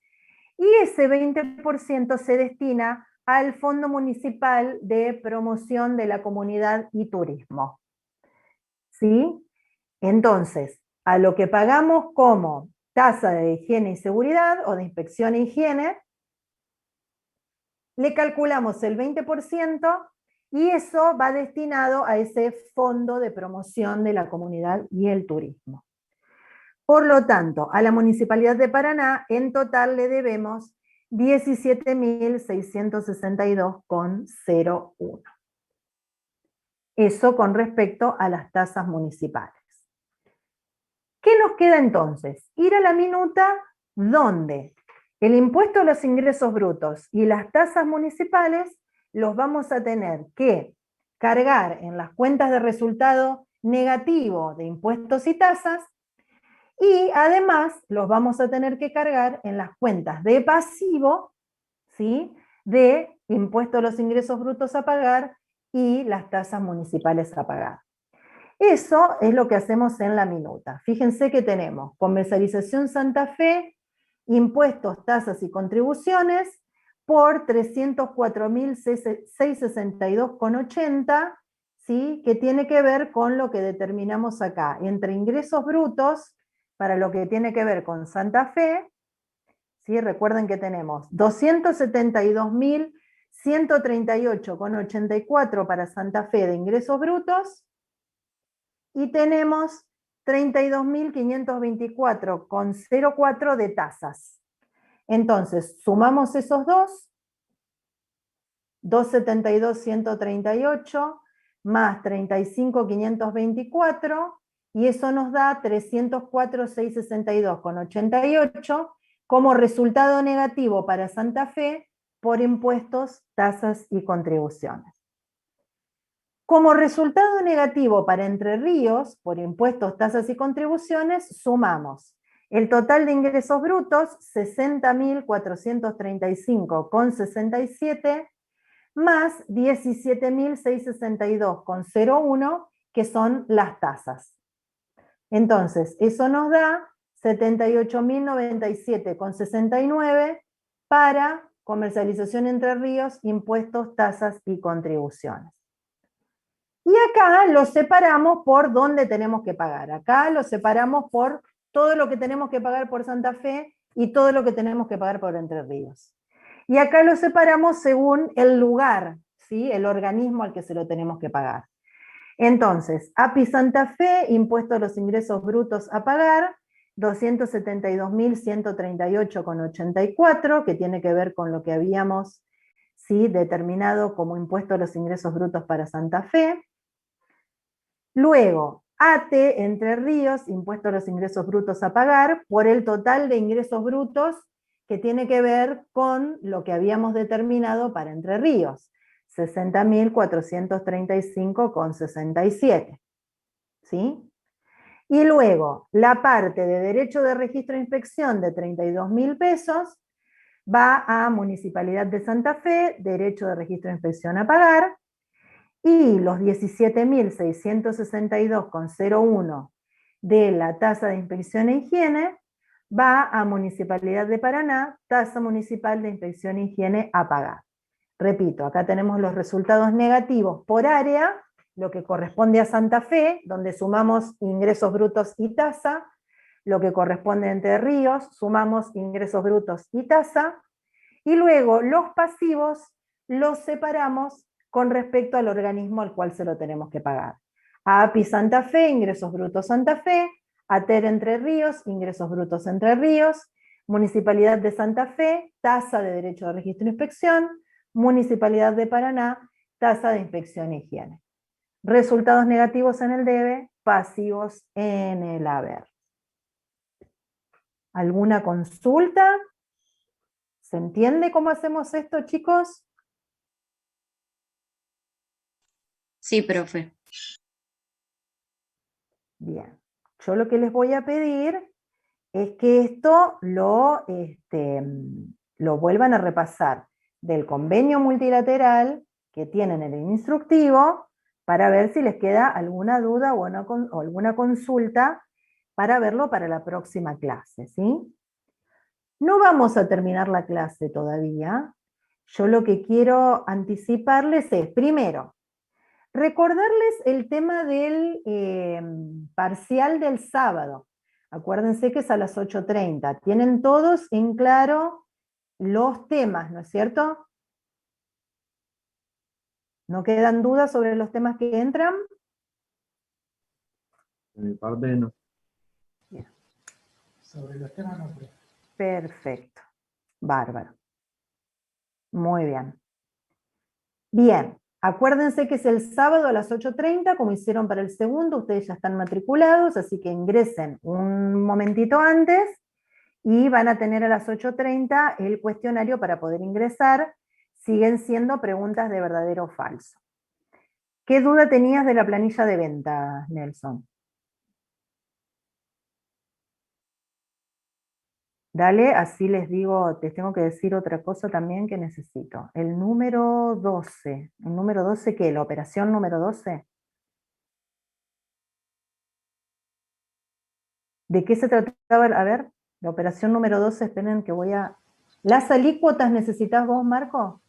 y ese 20% se destina al Fondo Municipal de Promoción de la Comunidad y Turismo. ¿Sí? Entonces, a lo que pagamos como tasa de higiene y seguridad o de inspección e higiene, le calculamos el 20% y eso va destinado a ese fondo de promoción de la comunidad y el turismo. Por lo tanto, a la Municipalidad de Paraná en total le debemos 17.662,01. Eso con respecto a las tasas municipales. ¿Qué nos queda entonces? Ir a la minuta donde el impuesto a los ingresos brutos y las tasas municipales los vamos a tener que cargar en las cuentas de resultado negativo de impuestos y tasas, y además los vamos a tener que cargar en las cuentas de pasivo, ¿sí?, de impuesto a los ingresos brutos a pagar y las tasas municipales a pagar. Eso es lo que hacemos en la minuta. Fíjense que tenemos comercialización Santa Fe, impuestos, tasas y contribuciones por 304.662,80, ¿sí?, que tiene que ver con lo que determinamos acá, entre ingresos brutos, para lo que tiene que ver con Santa Fe, ¿sí? Recuerden que tenemos 272.138,84 para Santa Fe de ingresos brutos, y tenemos 32.524,04 de tasas. Entonces, sumamos esos dos, 272.138 más 35.524, y eso nos da 304.662,88 como resultado negativo para Santa Fe por impuestos, tasas y contribuciones. Como resultado negativo para Entre Ríos, por impuestos, tasas y contribuciones, sumamos el total de ingresos brutos, 60.435,67, más 17.662,01, que son las tasas. Entonces, eso nos da 78.097,69 para comercialización Entre Ríos, impuestos, tasas y contribuciones. Y acá lo separamos por dónde tenemos que pagar. Acá lo separamos por todo lo que tenemos que pagar por Santa Fe y todo lo que tenemos que pagar por Entre Ríos. Y acá lo separamos según el lugar, ¿sí?, el organismo al que se lo tenemos que pagar. Entonces, API Santa Fe, impuesto a los ingresos brutos a pagar, 272.138,84, que tiene que ver con lo que habíamos, ¿sí?, determinado como impuesto a los ingresos brutos para Santa Fe. Luego, ATE, Entre Ríos, impuesto a los ingresos brutos a pagar, por el total de ingresos brutos que tiene que ver con lo que habíamos determinado para Entre Ríos, 60.435,67. ¿Sí? Y luego, la parte de derecho de registro e inspección de 32.000 pesos va a Municipalidad de Santa Fe, derecho de registro e inspección a pagar, y los 17.662,01 de la tasa de inspección e higiene va a Municipalidad de Paraná, tasa municipal de inspección e higiene a pagar. Repito, acá tenemos los resultados negativos por área, lo que corresponde a Santa Fe, donde sumamos ingresos brutos y tasa, lo que corresponde a Entre Ríos, sumamos ingresos brutos y tasa, y luego los pasivos los separamos con respecto al organismo al cual se lo tenemos que pagar. A API Santa Fe, ingresos brutos Santa Fe, a TER Entre Ríos, ingresos brutos Entre Ríos, Municipalidad de Santa Fe, tasa de derecho de registro e inspección, Municipalidad de Paraná, tasa de inspección e higiene. Resultados negativos en el debe, pasivos en el haber. ¿Alguna consulta? ¿Se entiende cómo hacemos esto, chicos? Sí, profe. Bien. Yo lo que les voy a pedir es que esto lo vuelvan a repasar del convenio multilateral que tienen en el instructivo para ver si les queda alguna duda o alguna consulta para verlo para la próxima clase, ¿sí? No vamos a terminar la clase todavía. Yo lo que quiero anticiparles es, primero, recordarles el tema del parcial del sábado. Acuérdense que es a las 8:30. Tienen todos en claro los temas, ¿no es cierto? ¿No quedan dudas sobre los temas que entran? De mi parte no. Bien. Sobre los temas no, profe. Perfecto. Bárbaro. Muy bien. Bien. Acuérdense que es el sábado a las 8:30, como hicieron para el segundo, ustedes ya están matriculados, así que ingresen un momentito antes y van a tener a las 8:30 el cuestionario para poder ingresar. Siguen siendo preguntas de verdadero o falso. ¿Qué duda tenías de la planilla de venta, Nelson? Dale, así les digo, les tengo que decir otra cosa también que necesito. El número 12. ¿El número 12 qué? ¿La operación número 12? ¿De qué se trataba? A ver, la operación número 12, esperen que voy a... ¿Las alícuotas necesitas vos, Marco?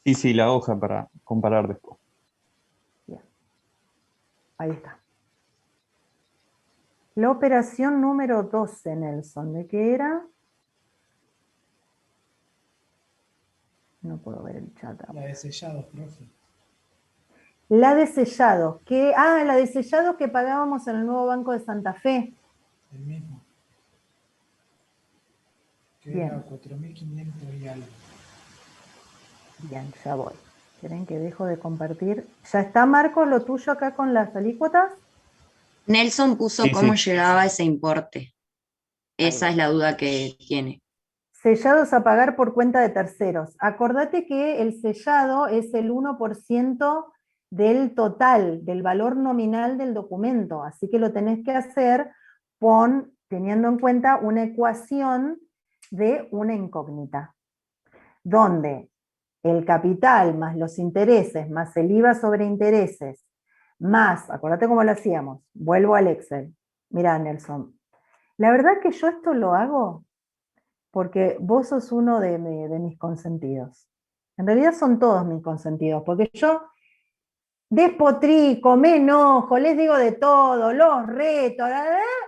Sí, la hoja para comparar después. Bien. Ahí está. La operación número 12, Nelson, ¿de qué era? No puedo ver el chat. La de sellados, profe. La de sellados. La de sellados que pagábamos en el nuevo Banco de Santa Fe. El mismo. Que Bien. era 4.500 y algo. Bien, ya voy. ¿Quieren que dejo de compartir? ¿Ya está, Marco, lo tuyo acá con las alícuotas? Nelson puso Sí, cómo sí. llegaba ese importe. Ahí Esa va. es la duda que tiene. Sellados a pagar por cuenta de terceros. Acordate que el sellado es el 1% del total, del valor nominal del documento, así que lo tenés que hacer teniendo en cuenta una ecuación de una incógnita, donde el capital más los intereses, más el IVA sobre intereses, más, acordate cómo lo hacíamos, vuelvo al Excel. Mirá, Nelson, la verdad que yo esto lo hago porque vos sos uno de mis consentidos. En realidad son todos mis consentidos, porque yo despotrico, me enojo, les digo de todo, los reto,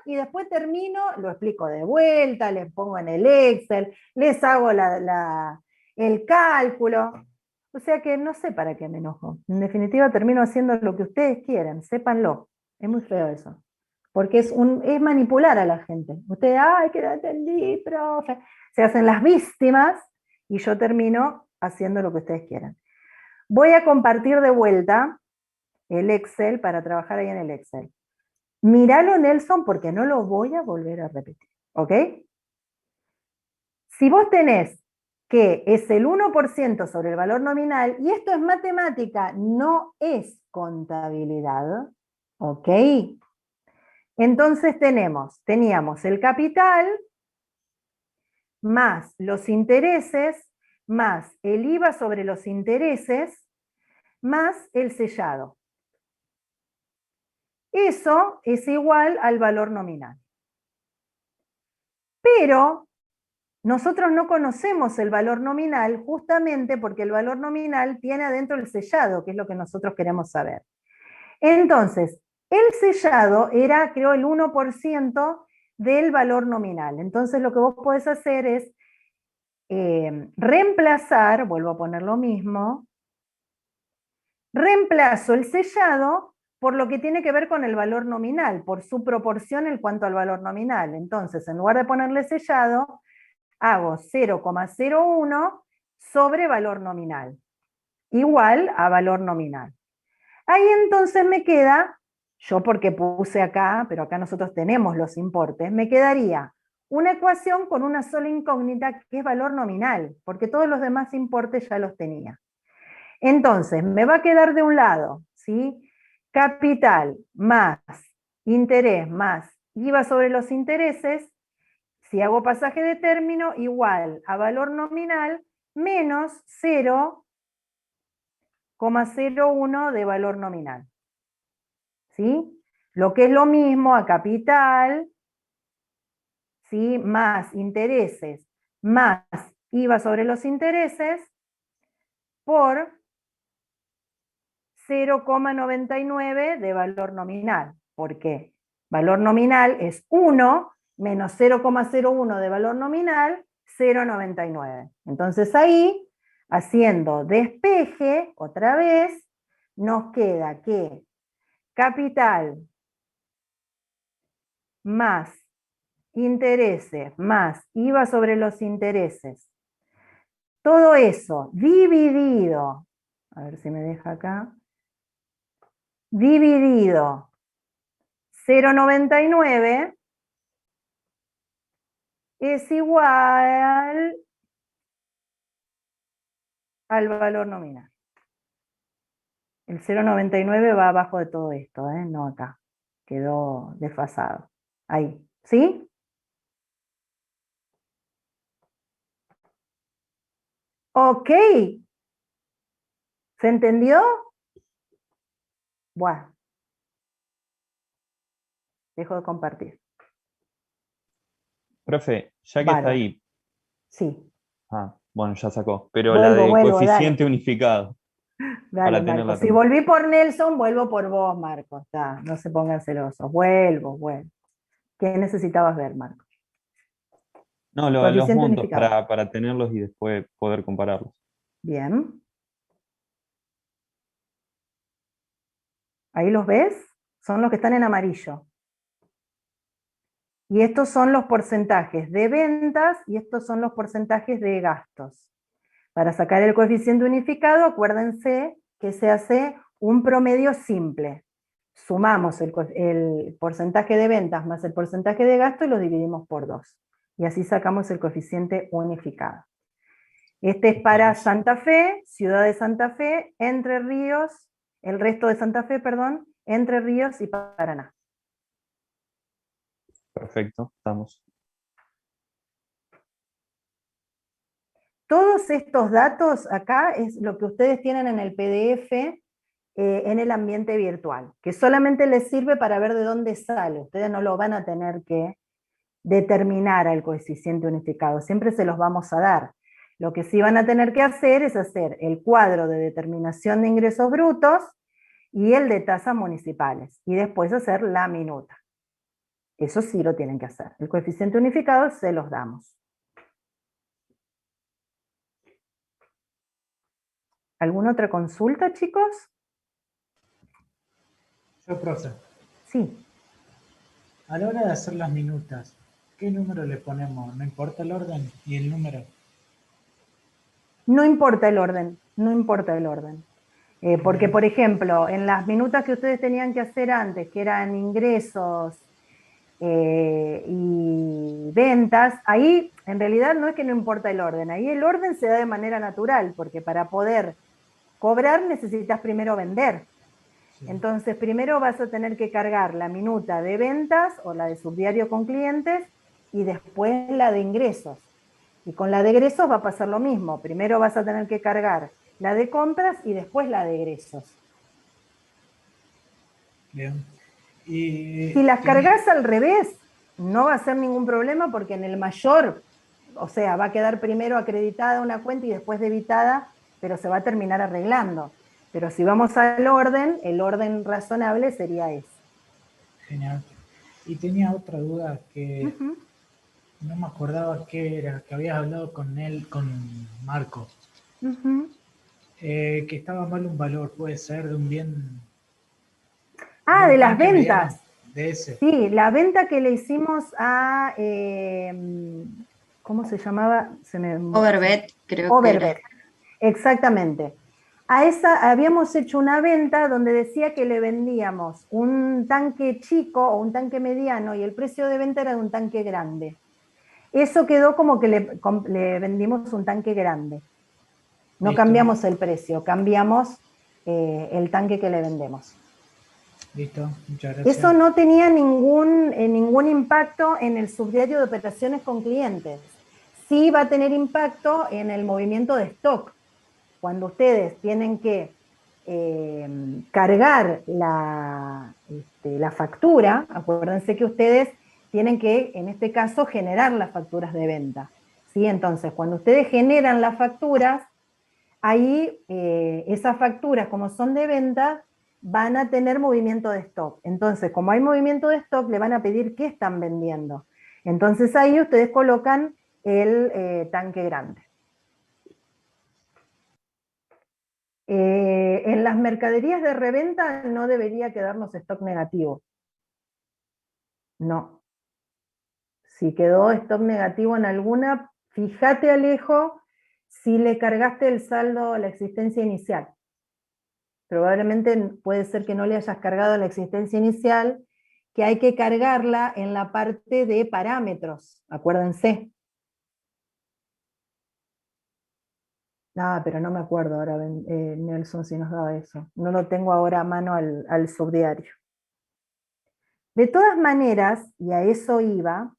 y después termino, lo explico de vuelta, les pongo en el Excel, les hago el cálculo. O sea que no sé para qué me enojo. En definitiva termino haciendo lo que ustedes quieren, sépanlo. Es muy feo eso. Porque es manipular a la gente. Ustedes, ay, que no entendí, profe. Se hacen las víctimas y yo termino haciendo lo que ustedes quieran. Voy a compartir de vuelta el Excel para trabajar ahí en el Excel. Míralo, Nelson, porque no lo voy a volver a repetir. ¿Ok? Si vos tenés que es el 1% sobre el valor nominal, y esto es matemática, no es contabilidad, ¿ok? Entonces teníamos el capital, más los intereses, más el IVA sobre los intereses, más el sellado. Eso es igual al valor nominal. Pero nosotros no conocemos el valor nominal justamente porque el valor nominal tiene adentro el sellado, que es lo que nosotros queremos saber. Entonces, el sellado era, creo, el 1% del valor nominal. Entonces lo que vos podés hacer es reemplazar, vuelvo a poner lo mismo, reemplazo el sellado por lo que tiene que ver con el valor nominal, por su proporción en cuanto al valor nominal. Entonces, en lugar de ponerle sellado, hago 0,01 sobre valor nominal, igual a valor nominal. Ahí entonces me queda, yo porque puse acá, pero acá nosotros tenemos los importes, me quedaría una ecuación con una sola incógnita que es valor nominal, porque todos los demás importes ya los tenía. Entonces, me va a quedar de un lado, ¿sí? Capital más interés más IVA sobre los intereses, si hago pasaje de término, igual a valor nominal menos 0,01 de valor nominal. ¿Sí? Lo que es lo mismo a capital, ¿sí? Más intereses, más IVA sobre los intereses, por 0,99 de valor nominal. ¿Por qué? Valor nominal es 1 menos 0,01 de valor nominal, 0,99. Entonces ahí, haciendo despeje, otra vez, nos queda que capital más intereses más IVA sobre los intereses, todo eso dividido, a ver si me deja acá, dividido 0,99 es igual al valor nominal. El 0,99 va abajo de todo esto, no acá. Quedó desfasado. Ahí, ¿sí? Ok. ¿Se entendió? Bueno. Dejo de compartir. Profe, ya que está Bárbaro. ahí, Sí. bueno, ya sacó, pero la Vuelvo, de dale. coeficiente unificado, para Dale, tenerla Marcos. Si también. volví por Nelson, vuelvo por vos, Marcos. No se pongan celosos. Vuelvo. ¿Qué necesitabas ver, Marcos? No, los Coeficiente montos unificado. para tenerlos y después poder compararlos. Bien. ¿Ahí los ves? Son los que están en amarillo. Y estos son los porcentajes de ventas y estos son los porcentajes de gastos. Para sacar el coeficiente unificado, acuérdense que se hace un promedio simple. Sumamos el porcentaje de ventas más el porcentaje de gasto y lo dividimos por 2. Y así sacamos el coeficiente unificado. Este es para Santa Fe, Ciudad de Santa Fe, Entre Ríos, el resto de Santa Fe, perdón, Entre Ríos y Paraná. Perfecto, estamos. Todos estos datos acá es lo que ustedes tienen en el PDF en el ambiente virtual, que solamente les sirve para ver de dónde sale. Ustedes no lo van a tener que determinar al coeficiente unificado, siempre se los vamos a dar. Lo que sí van a tener que hacer es hacer el cuadro de determinación de ingresos brutos y el de tasas municipales, y después hacer la minuta. Eso sí lo tienen que hacer. El coeficiente unificado se los damos. ¿Alguna otra consulta, chicos? Yo, profe, Sí. a la hora de hacer las minutas, ¿qué número le ponemos? ¿No importa el orden y el número? No importa el orden, no importa el orden. Porque, por ejemplo, en las minutas que ustedes tenían que hacer antes, que eran ingresos y ventas, ahí en realidad no es que no importa el orden, ahí el orden se da de manera natural, porque para poder cobrar necesitas primero vender. Sí. Entonces primero vas a tener que cargar la minuta de ventas o la de subdiario con clientes y después la de ingresos. Y con la de egresos va a pasar lo mismo, primero vas a tener que cargar la de compras y después la de egresos. Bien. Y Si las cargas al revés, no va a ser ningún problema porque en el mayor, o sea, va a quedar primero acreditada una cuenta y después debitada, pero se va a terminar arreglando. Pero si vamos al orden, el orden razonable sería ese. Genial. Y tenía otra duda que no me acordaba qué era, que habías hablado con él, con Marco. Que estaba mal un valor, puede ser de un bien. De las ventas. Mediano, de ese. Sí, la venta que le hicimos a, ¿cómo se llamaba? Overbet, creo que Overbet, era. exactamente. A esa habíamos hecho una venta donde decía que le vendíamos un tanque chico o un tanque mediano y el precio de venta era de un tanque grande. Eso quedó como que le vendimos un tanque grande. No Listo. cambiamos el precio, cambiamos el tanque que le vendemos. Listo, muchas gracias. Eso no tenía ningún impacto en el subdiario de operaciones con clientes. Sí va a tener impacto en el movimiento de stock. Cuando ustedes tienen que cargar la factura, acuérdense que ustedes tienen que, en este caso, generar las facturas de venta. ¿Sí? Entonces, cuando ustedes generan las facturas, ahí esas facturas, como son de venta, van a tener movimiento de stock. Entonces, como hay movimiento de stock, le van a pedir qué están vendiendo. Entonces ahí ustedes colocan el tanque grande. En las mercaderías de reventa no debería quedarnos stock negativo. No. Si quedó stock negativo en alguna, fíjate, Alejo, si le cargaste el saldo a la existencia inicial. Probablemente puede ser que no le hayas cargado la existencia inicial, que hay que cargarla en la parte de parámetros, acuérdense. Pero no me acuerdo ahora, Nelson, si nos daba eso. No lo tengo ahora a mano al subdiario. De todas maneras, y a eso iba,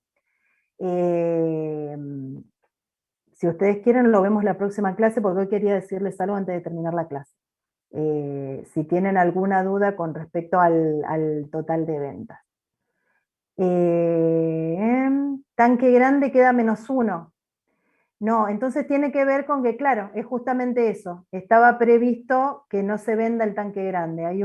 si ustedes quieren lo vemos la próxima clase, porque hoy quería decirles algo antes de terminar la clase. Si tienen alguna duda con respecto al total de ventas. Tanque grande queda -1. No, entonces tiene que ver con que, claro, es justamente eso. Estaba previsto que no se venda el tanque grande. Hay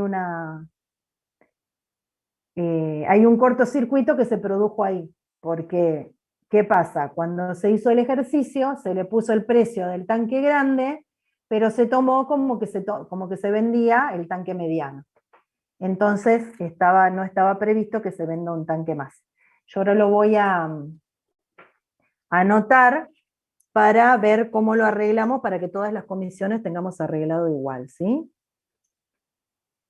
un cortocircuito que se produjo ahí. Porque, ¿qué pasa? Cuando se hizo el ejercicio, se le puso el precio del tanque grande, pero se tomó como que se vendía el tanque mediano. Entonces no estaba previsto que se venda un tanque más. Yo ahora lo voy a anotar para ver cómo lo arreglamos para que todas las comisiones tengamos arreglado igual, ¿sí?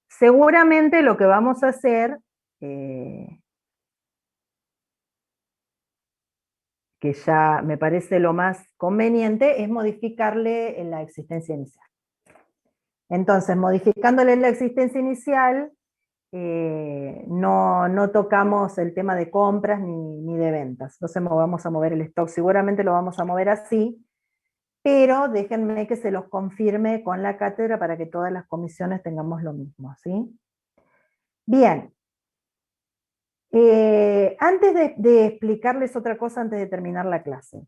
Seguramente lo que vamos a hacer, que ya me parece lo más conveniente, es modificarle la existencia inicial. Entonces, modificándole la existencia inicial, no tocamos el tema de compras ni de ventas. Entonces vamos a mover el stock, seguramente lo vamos a mover así, pero déjenme que se los confirme con la cátedra para que todas las comisiones tengamos lo mismo, ¿sí? Bien. Antes de explicarles otra cosa, antes de terminar la clase.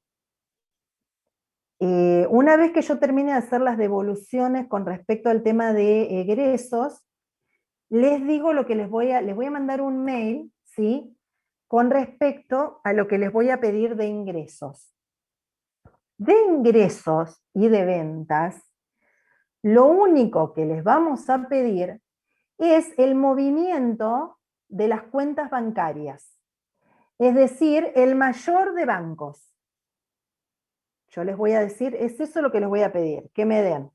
Una vez que yo termine de hacer las devoluciones con respecto al tema de egresos, les digo lo que les voy a mandar un mail, ¿sí? Con respecto a lo que les voy a pedir de ingresos. De ingresos y de ventas, lo único que les vamos a pedir es el movimiento de las cuentas bancarias. Es decir, el mayor de bancos. Yo les voy a decir, es eso lo que les voy a pedir, que me den.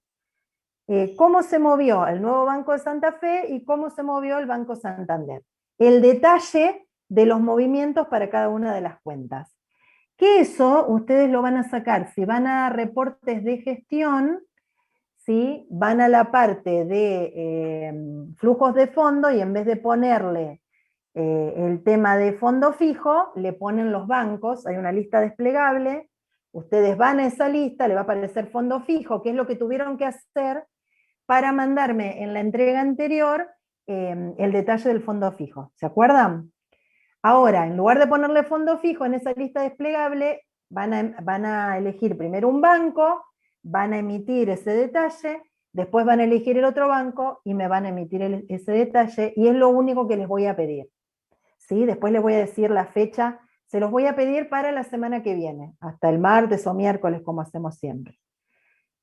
Cómo se movió el nuevo Banco de Santa Fe y cómo se movió el Banco Santander. El detalle de los movimientos para cada una de las cuentas. Que eso ustedes lo van a sacar, si van a reportes de gestión, ¿sí? Van a la parte de flujos de fondo y en vez de ponerle el tema de fondo fijo, le ponen los bancos, hay una lista desplegable, ustedes van a esa lista, le va a aparecer fondo fijo, que es lo que tuvieron que hacer para mandarme en la entrega anterior el detalle del fondo fijo. ¿Se acuerdan? Ahora, en lugar de ponerle fondo fijo en esa lista desplegable, van a elegir primero un banco, van a emitir ese detalle, después van a elegir el otro banco y me van a emitir ese detalle, y es lo único que les voy a pedir. ¿Sí? Después les voy a decir la fecha, se los voy a pedir para la semana que viene, hasta el martes o miércoles como hacemos siempre.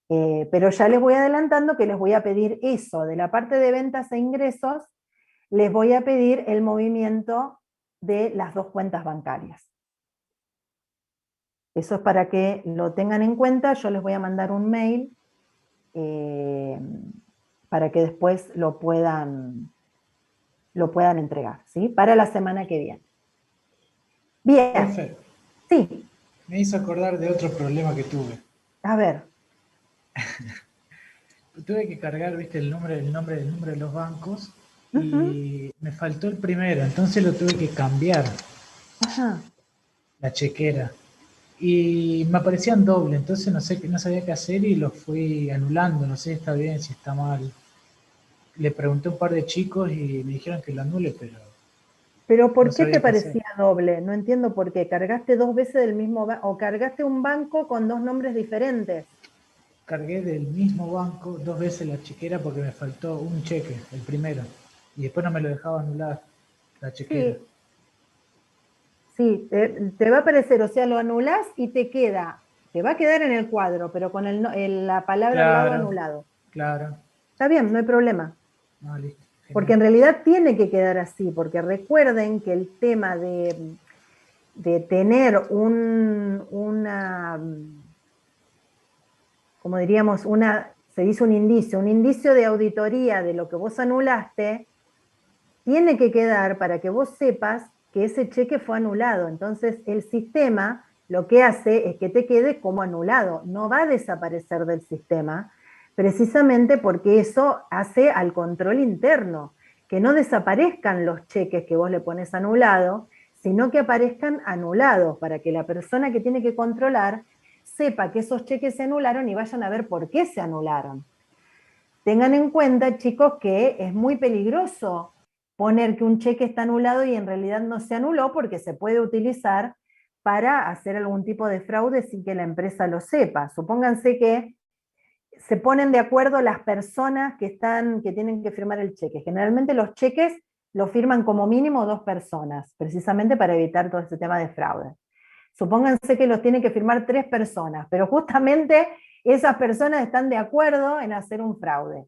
Pero ya les voy adelantando que les voy a pedir eso, de la parte de ventas e ingresos, les voy a pedir el movimiento de las dos cuentas bancarias. Eso es para que lo tengan en cuenta, yo les voy a mandar un mail para que después lo puedan entregar, ¿sí? Para la semana que viene. Bien. Profe, sí. Me hizo acordar de otro problema que tuve. A ver. tuve que cargar, viste, el nombre de los bancos Ujú. y me faltó el primero, entonces lo tuve que cambiar, Ajá. la chequera. Y me aparecían doble, entonces no sabía qué hacer y lo fui anulando, no sé si está bien, si está mal. Le pregunté a un par de chicos y me dijeron que lo anule, pero Pero no ¿por qué te sabía qué hacer. parecía doble? No entiendo por qué. ¿Cargaste dos veces del mismo banco o cargaste un banco con dos nombres diferentes? Cargué del mismo banco dos veces la chequera porque me faltó un cheque, el primero, y después no me lo dejaba anular la chequera. Sí, sí, te va a aparecer, o sea, lo anulás y te va a quedar en el cuadro, pero con la palabra al lado Claro, anulado. claro. Está bien, no hay problema. No, listo, Porque genial. en realidad tiene que quedar así, porque recuerden que el tema de tener una, como diríamos, se dice un indicio de auditoría de lo que vos anulaste, tiene que quedar para que vos sepas que ese cheque fue anulado. Entonces el sistema lo que hace es que te quede como anulado, no va a desaparecer del sistema, precisamente porque eso hace al control interno, que no desaparezcan los cheques que vos le pones anulado, sino que aparezcan anulados, para que la persona que tiene que controlar sepa que esos cheques se anularon y vayan a ver por qué se anularon. Tengan en cuenta, chicos, que es muy peligroso poner que un cheque está anulado y en realidad no se anuló, porque se puede utilizar para hacer algún tipo de fraude sin que la empresa lo sepa. Supónganse que se ponen de acuerdo las personas que tienen que firmar el cheque. Generalmente los cheques los firman como mínimo dos personas, precisamente para evitar todo este tema de fraude. Supónganse que los tienen que firmar tres personas, pero justamente esas personas están de acuerdo en hacer un fraude.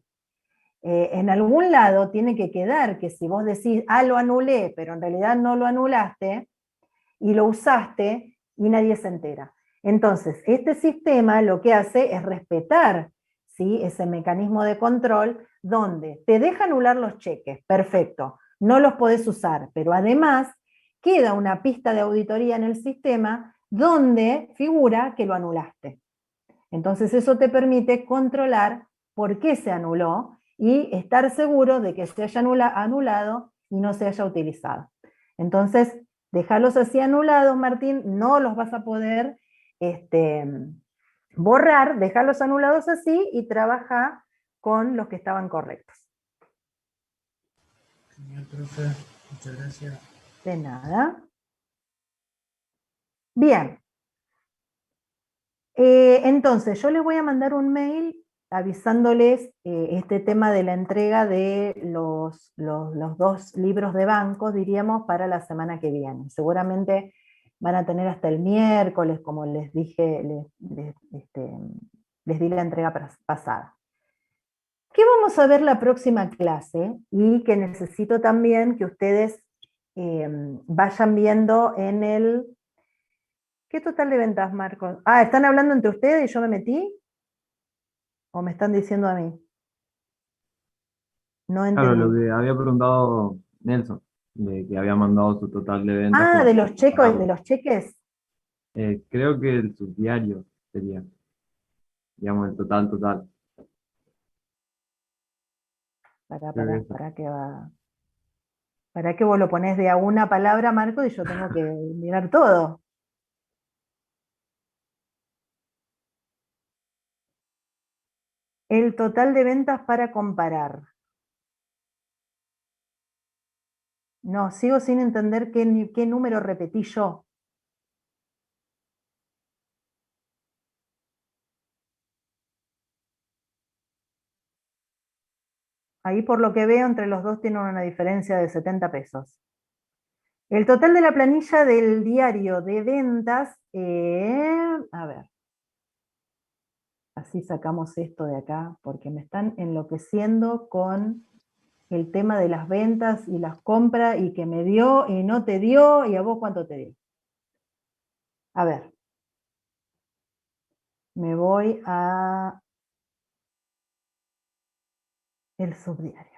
En algún lado tiene que quedar que si vos decís, lo anulé, pero en realidad no lo anulaste y lo usaste y nadie se entera. Entonces, este sistema lo que hace es respetar, ¿sí?, ese mecanismo de control donde te deja anular los cheques, perfecto, no los podés usar, pero además queda una pista de auditoría en el sistema donde figura que lo anulaste. Entonces eso te permite controlar por qué se anuló y estar seguro de que se haya anulado y no se haya utilizado. Entonces, dejarlos así anulados, Martín, no los vas a poder borrar, dejarlos anulados así y trabaja con los que estaban correctos. Genial, profe. Muchas gracias. De nada. Bien. Entonces, yo les voy a mandar un mail avisándoles este tema de la entrega de los dos libros de banco, diríamos, para la semana que viene. Seguramente van a tener hasta el miércoles, como les dije, les di la entrega pasada. ¿Qué vamos a ver la próxima clase? Y que necesito también que ustedes vayan viendo en el... ¿Qué total de ventas, Marcos? ¿Están hablando entre ustedes y yo me metí? ¿O me están diciendo a mí? No Claro, entendí. lo que había preguntado Nelson, de que había mandado su total de ventas como De para los cheques, de compararlo. los cheques. Creo que el subdiario sería, digamos, el total. Creo que eso. Para que va. Para que vos lo ponés de a una palabra, Marco, y yo tengo que mirar todo. El total de ventas para comparar. No, sigo sin entender qué número repetí yo. Ahí por lo que veo, entre los dos tienen una diferencia de 70 pesos. El total de la planilla del diario de ventas, a ver, así sacamos esto de acá, porque me están enloqueciendo con el tema de las ventas y las compras, y que me dio y no te dio, y a vos cuánto te dio. A ver, me voy a el subdiario.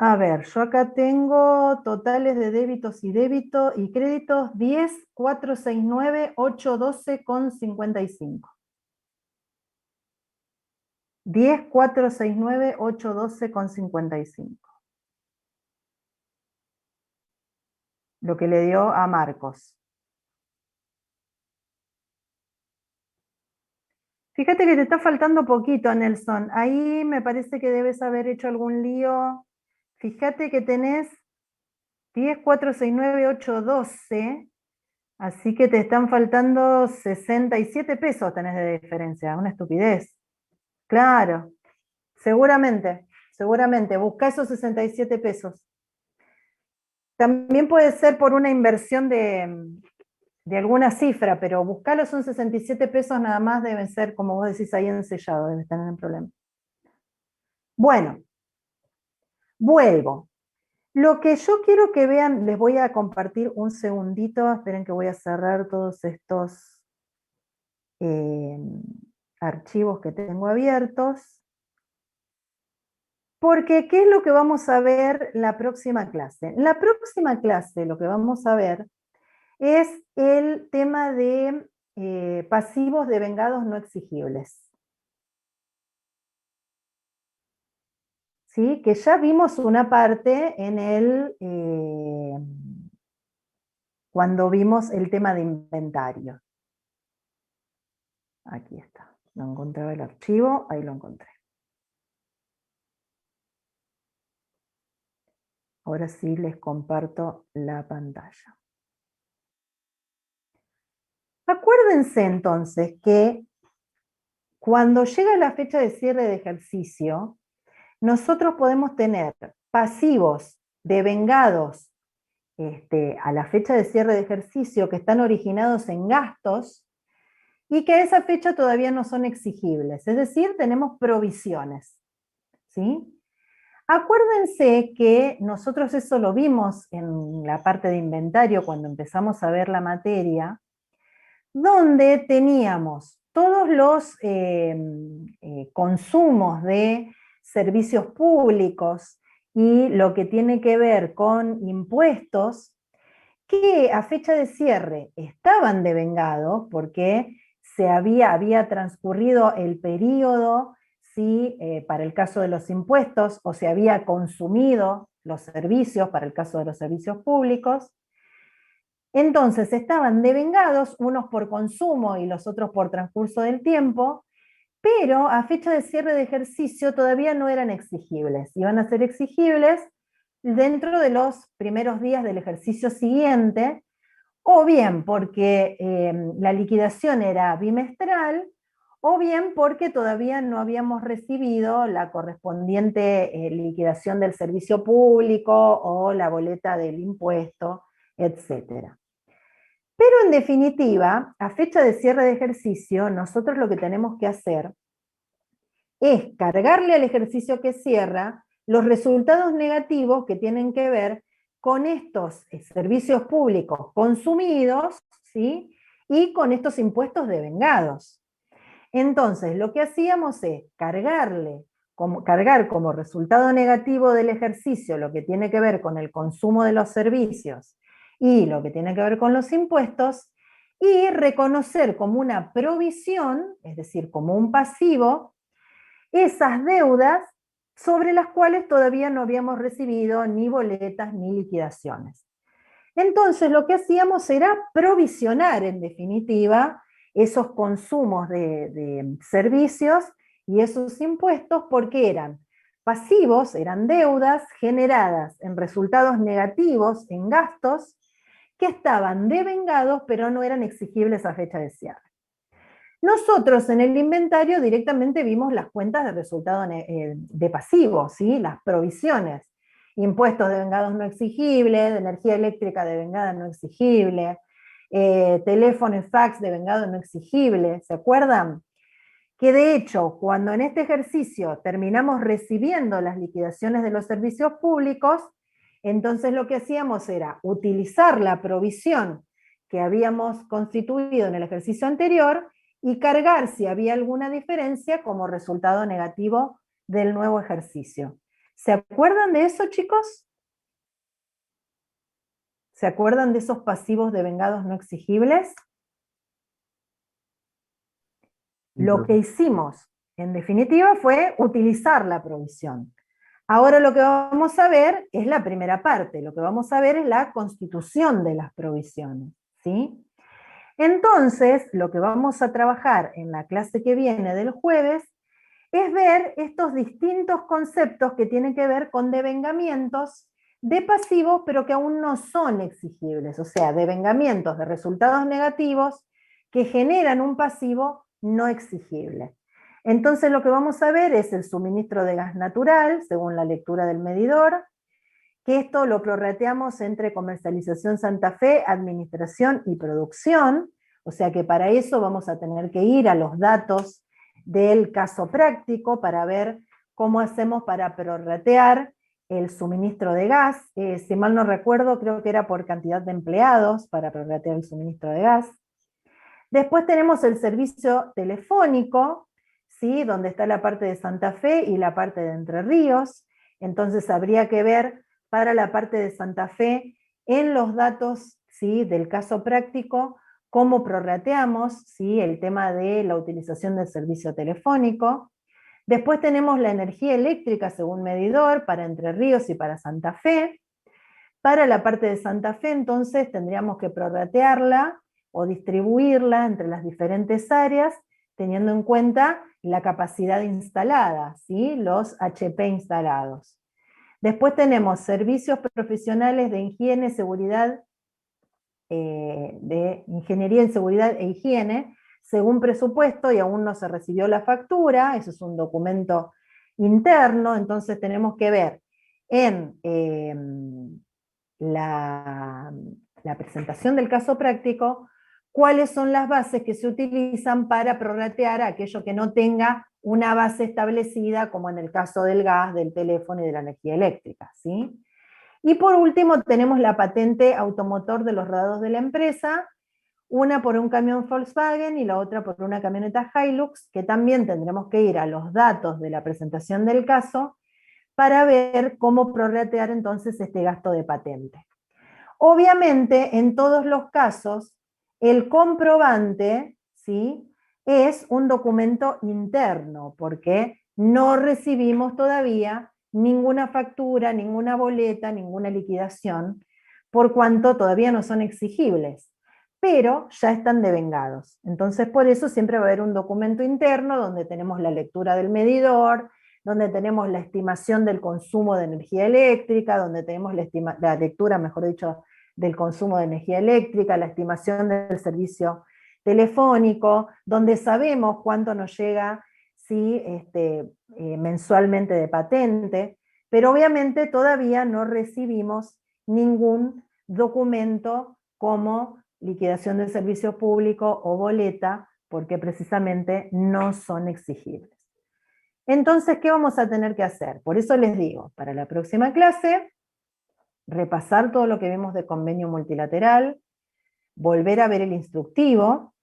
A ver, yo acá tengo totales de débitos y créditos 10.469.812,55. 10.469.812,55. Lo que le dio a Marcos. Fíjate que te está faltando poquito, Nelson. Ahí me parece que debes haber hecho algún lío. Fíjate que tenés 10.469.812, así que te están faltando 67 pesos tenés de diferencia, una estupidez. Claro, seguramente, busca esos 67 pesos. También puede ser por una inversión de alguna cifra, pero buscarlo son 67 pesos nada más, deben ser, como vos decís ahí, ensellado, debe estar en el problema. Bueno, vuelvo. Lo que yo quiero que vean, les voy a compartir un segundito, esperen que voy a cerrar todos estos archivos que tengo abiertos, porque ¿qué es lo que vamos a ver la próxima clase? En la próxima clase lo que vamos a ver es el tema de pasivos devengados no exigibles. ¿Sí? Que ya vimos una parte en cuando vimos el tema de inventario. Aquí está, no encontraba el archivo, ahí lo encontré. Ahora sí les comparto la pantalla. Acuérdense entonces que cuando llega la fecha de cierre de ejercicio, nosotros podemos tener pasivos devengados a la fecha de cierre de ejercicio que están originados en gastos y que a esa fecha todavía no son exigibles, es decir, tenemos provisiones, ¿sí? Acuérdense que nosotros eso lo vimos en la parte de inventario cuando empezamos a ver la materia, donde teníamos todos los consumos de servicios públicos y lo que tiene que ver con impuestos, que a fecha de cierre estaban devengados porque había transcurrido el periodo, ¿sí? Para el caso de los impuestos, o se había consumido los servicios para el caso de los servicios públicos. Entonces estaban devengados, unos por consumo y los otros por transcurso del tiempo, pero a fecha de cierre de ejercicio todavía no eran exigibles. Iban a ser exigibles dentro de los primeros días del ejercicio siguiente, o bien porque la liquidación era bimestral, o bien porque todavía no habíamos recibido la correspondiente liquidación del servicio público o la boleta del impuesto, etc. Pero en definitiva, a fecha de cierre de ejercicio, nosotros lo que tenemos que hacer es cargarle al ejercicio que cierra los resultados negativos que tienen que ver con estos servicios públicos consumidos, ¿sí? Y con estos impuestos devengados. Entonces, lo que hacíamos es cargar como resultado negativo del ejercicio lo que tiene que ver con el consumo de los servicios y lo que tiene que ver con los impuestos, y reconocer como una provisión, es decir, como un pasivo, esas deudas sobre las cuales todavía no habíamos recibido ni boletas ni liquidaciones. Entonces lo que hacíamos era provisionar, en definitiva, esos consumos de servicios y esos impuestos, porque eran pasivos, eran deudas generadas en resultados negativos, en gastos, que estaban devengados pero no eran exigibles a fecha de cierre. Nosotros en el inventario directamente vimos las cuentas de resultado de pasivos, ¿sí? Las provisiones, impuestos devengados no exigibles, de energía eléctrica devengada no exigible, teléfono y fax devengado no exigible, ¿se acuerdan? Que de hecho, cuando en este ejercicio terminamos recibiendo las liquidaciones de los servicios públicos, entonces lo que hacíamos era utilizar la provisión que habíamos constituido en el ejercicio anterior y cargar si había alguna diferencia como resultado negativo del nuevo ejercicio. ¿Se acuerdan de eso, chicos? ¿Se acuerdan de esos pasivos devengados no exigibles? Lo que hicimos, en definitiva, fue utilizar la provisión. Ahora lo que vamos a ver es la primera parte, lo que vamos a ver es la constitución de las provisiones, ¿sí? Entonces, lo que vamos a trabajar en la clase que viene del jueves es ver estos distintos conceptos que tienen que ver con devengamientos de pasivos, pero que aún no son exigibles, o sea, devengamientos de resultados negativos que generan un pasivo no exigible. Entonces lo que vamos a ver es el suministro de gas natural, según la lectura del medidor, que esto lo prorrateamos entre comercialización Santa Fe, administración y producción, o sea que para eso vamos a tener que ir a los datos del caso práctico para ver cómo hacemos para prorratear el suministro de gas. Si mal no recuerdo, creo que era por cantidad de empleados para prorratear el suministro de gas. Después tenemos el servicio telefónico, ¿sí? Donde está la parte de Santa Fe y la parte de Entre Ríos. Entonces habría que ver para la parte de Santa Fe en los datos, ¿sí? Del caso práctico, cómo prorrateamos, ¿sí? El tema de la utilización del servicio telefónico. Después tenemos la energía eléctrica según medidor para Entre Ríos y para Santa Fe. Para la parte de Santa Fe, entonces, tendríamos que prorratearla o distribuirla entre las diferentes áreas, teniendo en cuenta la capacidad instalada, ¿sí? Los HP instalados. Después tenemos servicios profesionales de higiene, seguridad, de ingeniería en seguridad e higiene, según presupuesto, y aún no se recibió la factura, eso es un documento interno, entonces tenemos que ver en la presentación del caso práctico cuáles son las bases que se utilizan para prorratear aquello que no tenga una base establecida, como en el caso del gas, del teléfono y de la energía eléctrica, ¿sí? Y por último tenemos la patente automotor de los rodados de la empresa, una por un camión Volkswagen y la otra por una camioneta Hilux, que también tendremos que ir a los datos de la presentación del caso para ver cómo prorratear entonces este gasto de patente. Obviamente, en todos los casos, el comprobante, ¿sí?, es un documento interno, porque no recibimos todavía ninguna factura, ninguna boleta, ninguna liquidación, por cuanto todavía no son exigibles, pero ya están devengados. Entonces, por eso siempre va a haber un documento interno donde tenemos la lectura del medidor, donde tenemos la estimación del consumo de energía eléctrica, donde tenemos la lectura, mejor dicho, del consumo de energía eléctrica, la estimación del servicio telefónico, donde sabemos cuánto nos llega, ¿sí?, mensualmente de patente, pero obviamente todavía no recibimos ningún documento como liquidación del servicio público o boleta, porque precisamente no son exigibles. Entonces, ¿qué vamos a tener que hacer? Por eso les digo, para la próxima clase, repasar todo lo que vimos de convenio multilateral, volver a ver el instructivo,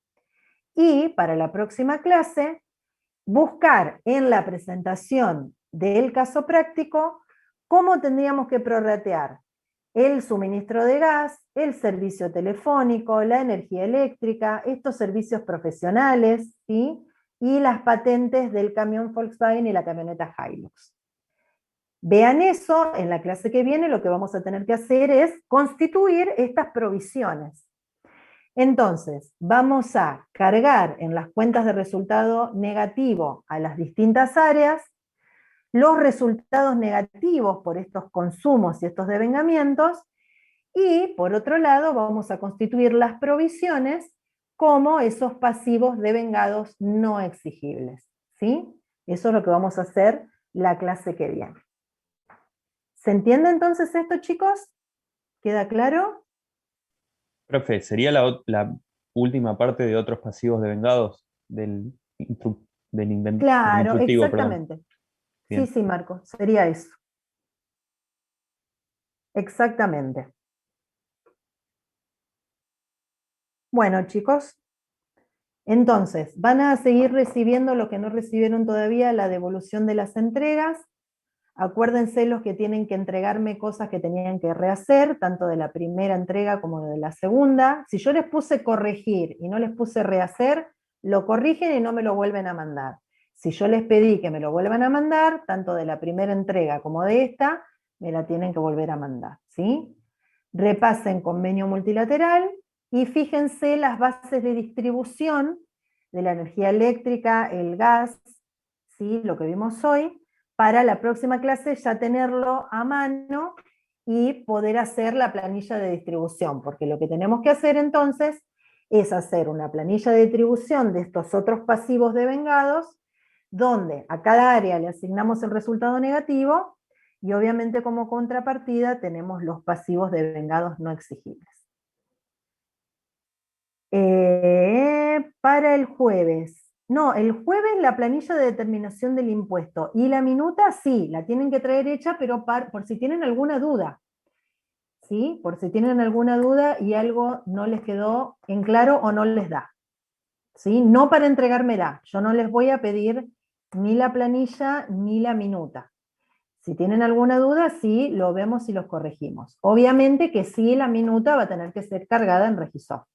y para la próxima clase, buscar en la presentación del caso práctico cómo tendríamos que prorratear el suministro de gas, el servicio telefónico, la energía eléctrica, estos servicios profesionales, ¿sí?, y las patentes del camión Volkswagen y la camioneta Hilux. Vean eso, en la clase que viene lo que vamos a tener que hacer es constituir estas provisiones. Entonces, vamos a cargar en las cuentas de resultado negativo a las distintas áreas los resultados negativos por estos consumos y estos devengamientos, y por otro lado vamos a constituir las provisiones como esos pasivos devengados no exigibles, ¿sí? Eso es lo que vamos a hacer la clase que viene. ¿Se entiende entonces esto, chicos? ¿Queda claro? Profe, ¿sería la última parte de otros pasivos devengados del Claro, instructivo, exactamente. Bien. Sí, sí, Marco, sería eso. Exactamente. Bueno, chicos, entonces, van a seguir recibiendo lo que no recibieron todavía, la devolución de las entregas. Acuérdense los que tienen que entregarme cosas que tenían que rehacer, tanto de la primera entrega como de la segunda. Si yo les puse corregir y no les puse rehacer, lo corrigen y no me lo vuelven a mandar. Si yo les pedí que me lo vuelvan a mandar, tanto de la primera entrega como de esta, me la tienen que volver a mandar, ¿sí? Repasen convenio multilateral y fíjense las bases de distribución de la energía eléctrica, el gas, ¿sí? Lo que vimos hoy, para la próxima clase ya tenerlo a mano y poder hacer la planilla de distribución, porque lo que tenemos que hacer entonces es hacer una planilla de distribución de estos otros pasivos devengados, donde a cada área le asignamos el resultado negativo, y obviamente como contrapartida tenemos los pasivos devengados no exigibles. Para el jueves. No, el jueves la planilla de determinación del impuesto. Y la minuta sí, la tienen que traer hecha, pero por si tienen alguna duda. ¿Sí? Por si tienen alguna duda y algo no les quedó en claro o no les da. ¿Sí? No para entregármela. Yo no les voy a pedir ni la planilla ni la minuta. Si tienen alguna duda, sí, lo vemos y los corregimos. Obviamente que sí, la minuta va a tener que ser cargada en Regisoft.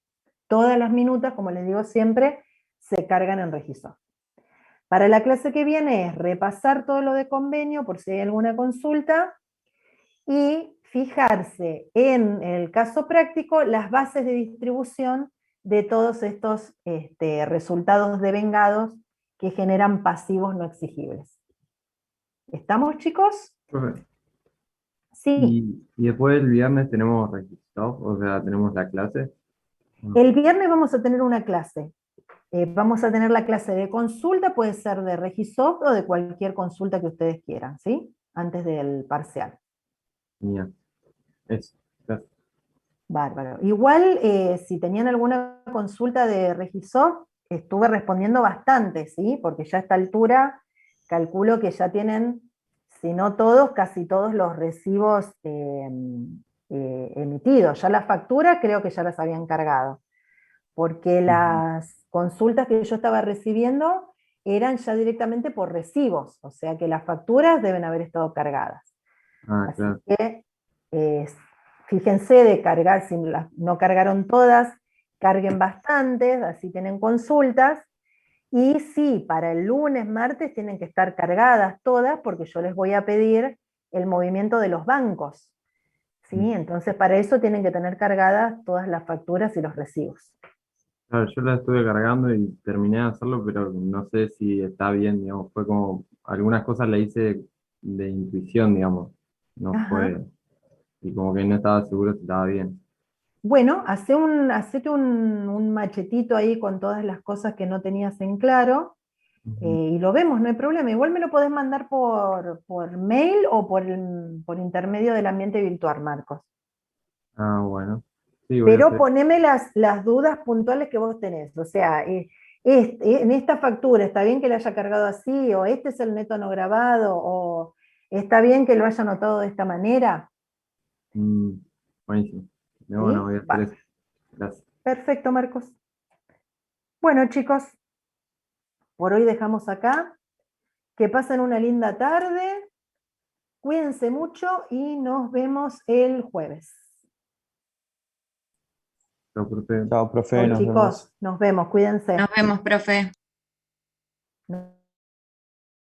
Todas las minutas, como les digo siempre, se cargan en Regisoft. Para la clase que viene es repasar todo lo de convenio, por si hay alguna consulta, y fijarse en el caso práctico las bases de distribución de todos estos resultados devengados que generan pasivos no exigibles. ¿Estamos, chicos? Profe, Sí. y después el viernes tenemos registrado, o sea, tenemos la clase. El viernes vamos a tener una clase. Vamos a tener la clase de consulta, puede ser de Regisoft o de cualquier consulta que ustedes quieran, ¿sí? Antes del parcial. Genial. Eso. Gracias. Bárbaro. Igual, si tenían alguna consulta de Regisoft, estuve respondiendo bastante, ¿sí? Porque ya a esta altura calculo que ya tienen, si no todos, casi todos los recibos emitidos. Ya las facturas creo que ya las habían cargado, porque las consultas que yo estaba recibiendo eran ya directamente por recibos, o sea que las facturas deben haber estado cargadas. Así Claro. que fíjense de cargar, si no cargaron todas, carguen bastantes, así tienen consultas, y sí, para el lunes, martes tienen que estar cargadas todas, porque yo les voy a pedir el movimiento de los bancos, ¿sí? Entonces para eso tienen que tener cargadas todas las facturas y los recibos. Claro, yo la estuve cargando y terminé de hacerlo, pero no sé si está bien, digamos, fue como, algunas cosas la hice de intuición, digamos, no Ajá. fue, y como que no estaba seguro si estaba bien. Bueno, hacete un machetito ahí con todas las cosas que no tenías en claro, y lo vemos, no hay problema. Igual me lo podés mandar por mail o por intermedio del ambiente virtual, Marcos. Ah, bueno, sí, voy a Pero hacer. poneme las dudas puntuales que vos tenés. O sea, en esta factura, ¿está bien que la haya cargado así? ¿O este es el neto no grabado? ¿O está bien que lo haya anotado de esta manera? Mm, buenísimo. ¿Sí? Bueno, voy a hacer Va. eso. Gracias. Perfecto, Marcos. Bueno, chicos, por hoy dejamos acá. Que pasen una linda tarde. Cuídense mucho y nos vemos el jueves. Chao, profe. Chao, profe, Chau, nos chicos, vemos. nos vemos, cuídense. Nos vemos, profe.